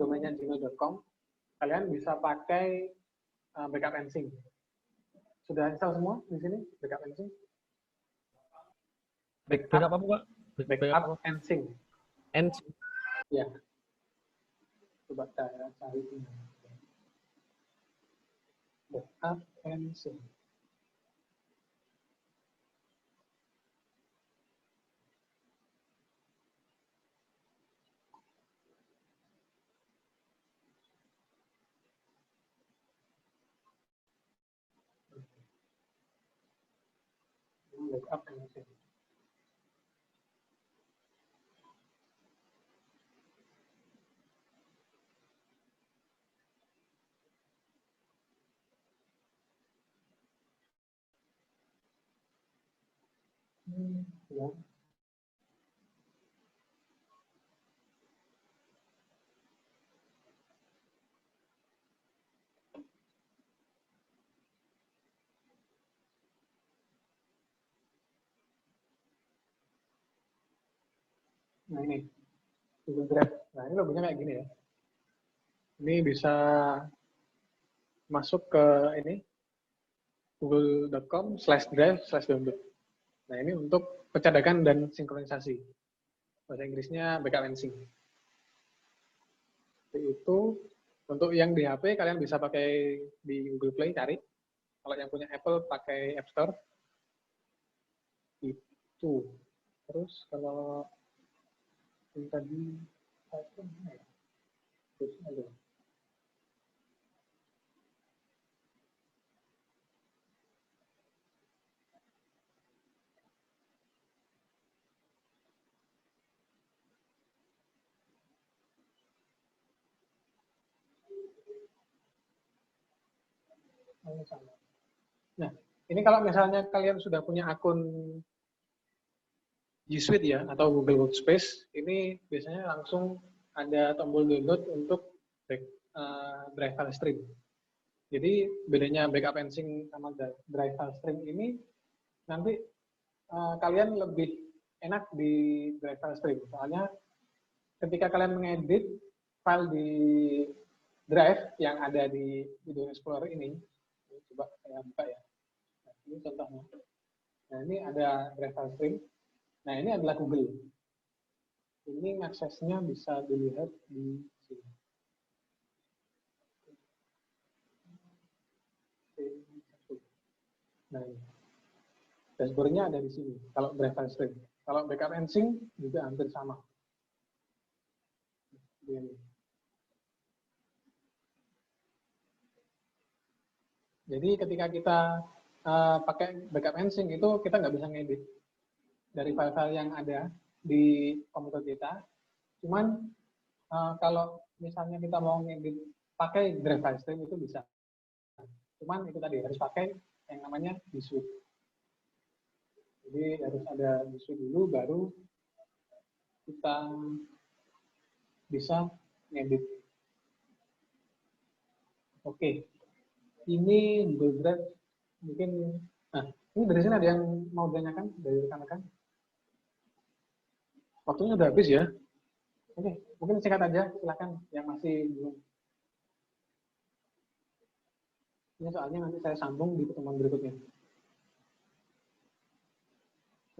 domainnya gmail.com, kalian bisa pakai backup and sync. Sudah install semua di sini backup and sync? Backup apa, Pak? Backup and sync. And Ya. Coba saya cari ini. Backup and sync. Backup and sync. Ya. Nah ini Google Drive. Nah ini logonya kayak gini ya. Ini bisa masuk ke ini google.com/drive/download. Nah ini untuk pencadakan dan sinkronisasi. Bahasa Inggrisnya backup-and-sync. Itu untuk yang di HP kalian bisa pakai di Google Play cari. Kalau yang punya Apple pakai App Store. Itu. Terus kalau yang tadi itu mana ya? Terus ada. Nah, ini kalau misalnya kalian sudah punya akun G Suite ya atau Google Workspace, ini biasanya langsung ada tombol download untuk drive file stream. Jadi bedanya backup and sync sama drive file stream ini nanti kalian lebih enak di drive file stream. Soalnya ketika kalian mengedit file di drive yang ada di Video Explorer ini, coba saya buka ya. Nah, ini contohnya. Nah, ini ada drive file stream. Nah, ini adalah Google. Ini aksesnya bisa dilihat di sini. Nah, dashboard-nya ada di sini. Kalau drive file stream. Kalau backup and sync juga hampir sama. Ini. Jadi ketika kita pakai backup and sync itu kita nggak bisa ngedit dari file-file yang ada di komputer kita. Cuman kalau misalnya kita mau ngedit pakai drive file stream itu bisa. Cuman itu tadi harus pakai yang namanya G Suite. Jadi harus ada G Suite dulu baru kita bisa ngedit. Oke. Ini Google Drive mungkin, nah ini dari sini ada yang mau ditanyakan dari rekan-rekan? Waktunya udah habis ya. Oke, mungkin singkat aja, silakan yang masih belum. Ini soalnya nanti saya sambung di pertemuan berikutnya.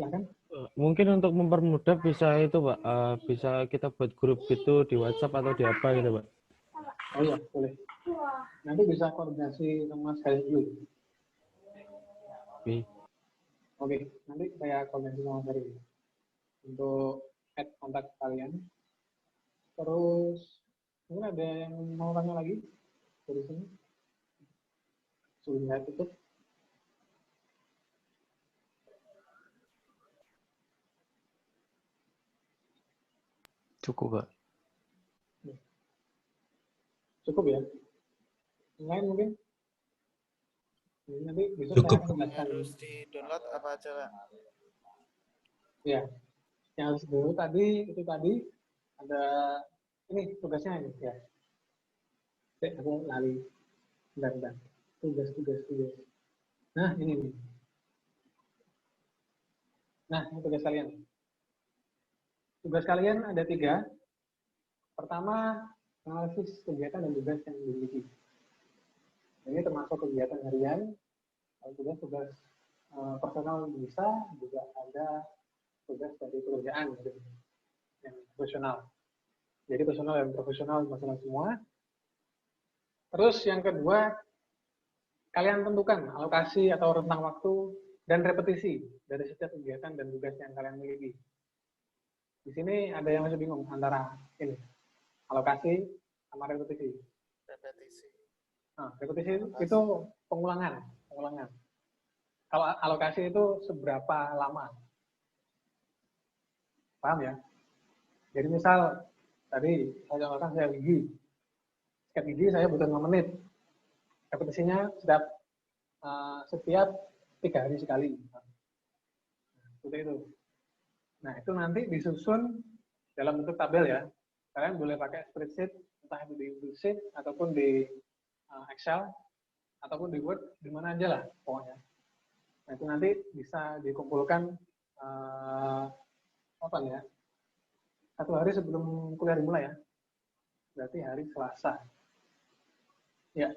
Silakan. Mungkin untuk mempermudah bisa itu Pak, bisa kita buat grup gitu di WhatsApp atau di apa gitu Pak. Oh iya, boleh. Nanti bisa koordinasi sama saya dulu. Oke, nanti saya koordinasi sama Ferry untuk add kontak kalian. Terus mungkin ada yang mau tanya lagi dari sini? Sudah tutup. Cukup, Pak. Cukup ya? Yang lain mungkin? Nanti besok Cukup. saya akan jelaskan. Harus di-download apa aja, Pak? Ya, yang harus dulu tadi, itu tadi, ada, ini tugasnya ini ya. Aku lali. Bentar. Tugas. Nah, ini nih. Nah, ini tugas kalian. Tugas kalian ada 3. Pertama, analisis kegiatan dan tugas yang dimiliki. Ini termasuk kegiatan harian, tugas personal bisa, juga ada tugas dari pekerjaan yang profesional. Jadi personal dan profesional masalah semua. Terus yang kedua, kalian tentukan alokasi atau rentang waktu dan repetisi dari setiap kegiatan dan tugas yang kalian miliki. Di sini ada yang masih bingung antara ini, alokasi sama repetisi. Nah, repetisi itu pengulangan. Kalau alokasi itu seberapa lama? Paham ya? Jadi misal tadi saya contohkan saya gigi. Sikat gigi saya butuh 5 menit. Repetisinya setiap 3 hari sekali. Seperti itu. Nah, itu nanti disusun dalam bentuk tabel ya. Kalian boleh pakai spreadsheet, entah itu di Google Sheet ataupun di Excel ataupun di Word, di mana aja lah pokoknya. Nah, itu nanti bisa dikumpulkan 1 hari sebelum kuliah dimulai ya. Berarti hari Selasa. Ya.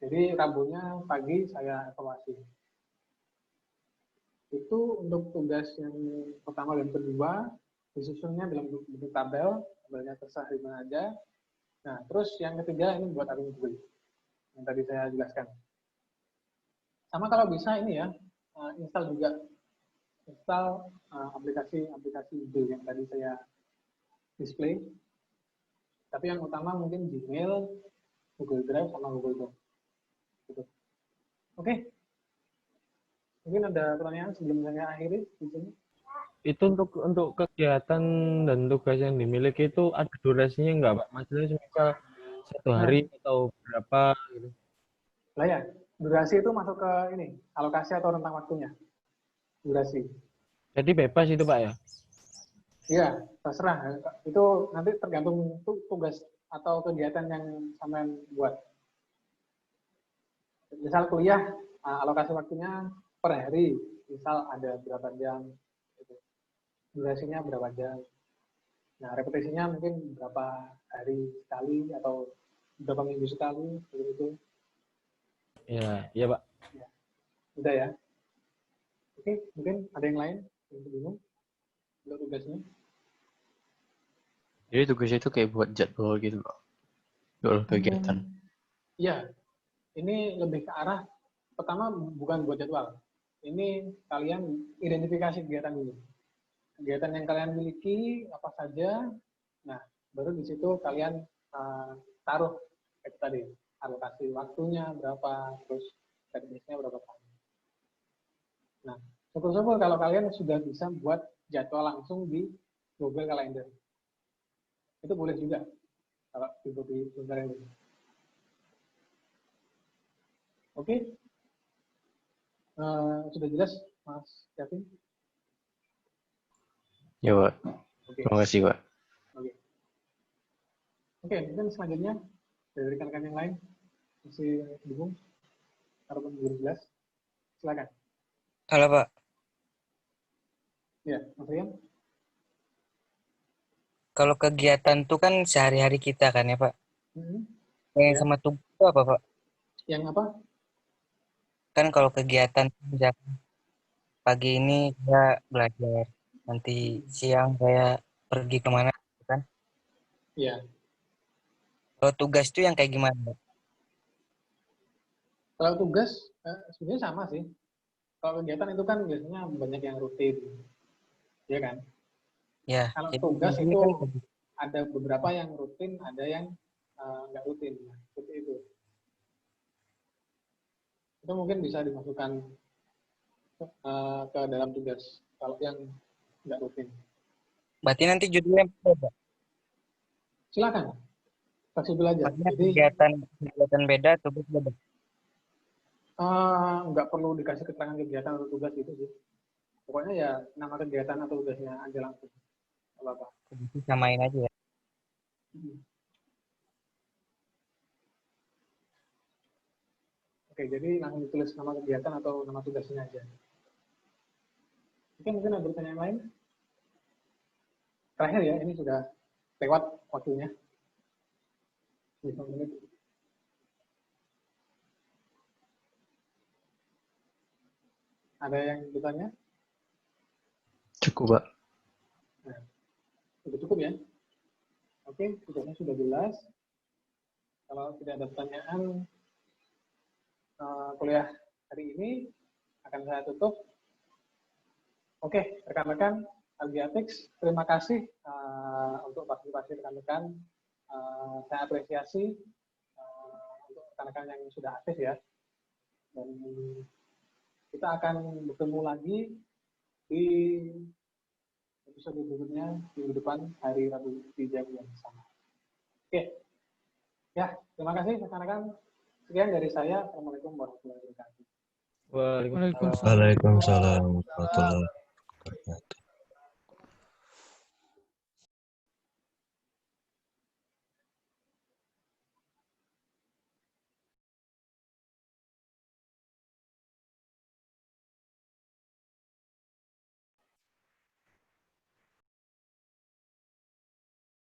Jadi Rabunya pagi saya evaluasi. Itu untuk tugas yang pertama dan kedua, disusunnya dalam bentuk tabel, tabelnya terserah di mana aja. Nah, terus yang ketiga ini buat admin Google, yang tadi saya jelaskan. Sama kalau bisa ini ya, install juga, install aplikasi-aplikasi Google yang tadi saya display. Tapi yang utama mungkin Gmail, Google Drive, sama Google Doc. Gitu. Oke. Mungkin ada pertanyaan sebelum saya akhiri di sini. Itu untuk kegiatan dan tugas yang dimiliki itu ada durasinya nggak, Pak? Maksudnya misal 1 hari atau berapa gitu. Lah ya, durasi itu masuk ke ini, alokasi atau rentang waktunya. Durasi. Jadi bebas itu, Pak ya? Iya, terserah. Itu nanti tergantung tugas atau kegiatan yang sampean buat. Misal kuliah, alokasi waktunya per hari, misal ada berapa jam, gitu. Durasinya berapa jam. Nah, repetisinya mungkin berapa hari sekali atau berapa minggu sekali, seperti itu. Iya, iya Pak. Ya. Udah ya. Oke, mungkin ada yang lain yang bingung untuk tugasnya. Jadi tugasnya itu kayak buat jadwal gitu, Pak. Jadwal kegiatan. Iya, ini lebih ke arah, pertama bukan buat jadwal. Ini kalian identifikasi kegiatan dulu. Kegiatan yang kalian miliki apa saja, nah baru di situ kalian taruh kayak tadi, alokasi waktunya berapa, terus teknisnya berapa kali. Nah, syukur-syukur kalau kalian sudah bisa buat jadwal langsung di Google Calendar. Itu boleh juga kalau di Google Calendar. Oke. Sudah jelas, Mas Kevin? Ya, Pak. Oke. Terima kasih, Pak. Oke, mungkin selanjutnya dari rekan-rekan yang lain masih bingung ataupun belum jelas, silakan. Halo Pak. Ya, Mas Rian. Kalau kegiatan itu kan sehari-hari kita kan ya Pak. Yang Ya. sama tugas itu apa Pak? Yang apa? Kan kalau kegiatan pagi ini saya belajar, nanti siang saya pergi kemana kan? Iya. Kalau tugas itu yang kayak gimana Pak? Kalau tugas sebenarnya sama sih. Kalau kegiatan itu kan biasanya banyak yang rutin, ya kan? Ya. Kalau Jadi tugas ini itu kan ada beberapa yang rutin, ada yang nggak rutin, seperti itu. Itu mungkin bisa dimasukkan ke dalam tugas kalau yang nggak rutin. berarti nanti judulnya beda. Silakan, fleksibel aja. Maksudnya Jadi kegiatan beda, tugas beda. nggak perlu dikasih keterangan kegiatan atau tugas gitu sih. Pokoknya ya nama kegiatan atau tugasnya aja langsung. Apa-apa. Samain aja ya. Oke, jadi langsung ditulis nama kegiatan atau nama tugasnya aja. Oke, mungkin ada pertanyaan lain? Terakhir ya, ini sudah lewat waktunya. 5 menit. Ada yang bertanya? Cukup, Pak. Nah, sudah cukup ya? Oke, tugasnya sudah jelas. Kalau tidak ada pertanyaan, kuliah hari ini akan saya tutup. Oke, rekan-rekan Algiatix, terima kasih untuk partisipasi rekan-rekan. Saya apresiasi untuk rekan-rekan yang sudah aktif ya. Dan kita akan bertemu lagi di episode berikutnya minggu depan hari Rabu di jam yang sama. Oke, ya terima kasih rekan-rekan. Sekian dari saya. Assalamualaikum warahmatullahi wabarakatuh. Waalaikumsalam. Waalaikumsalam warahmatullahi wabarakatuh.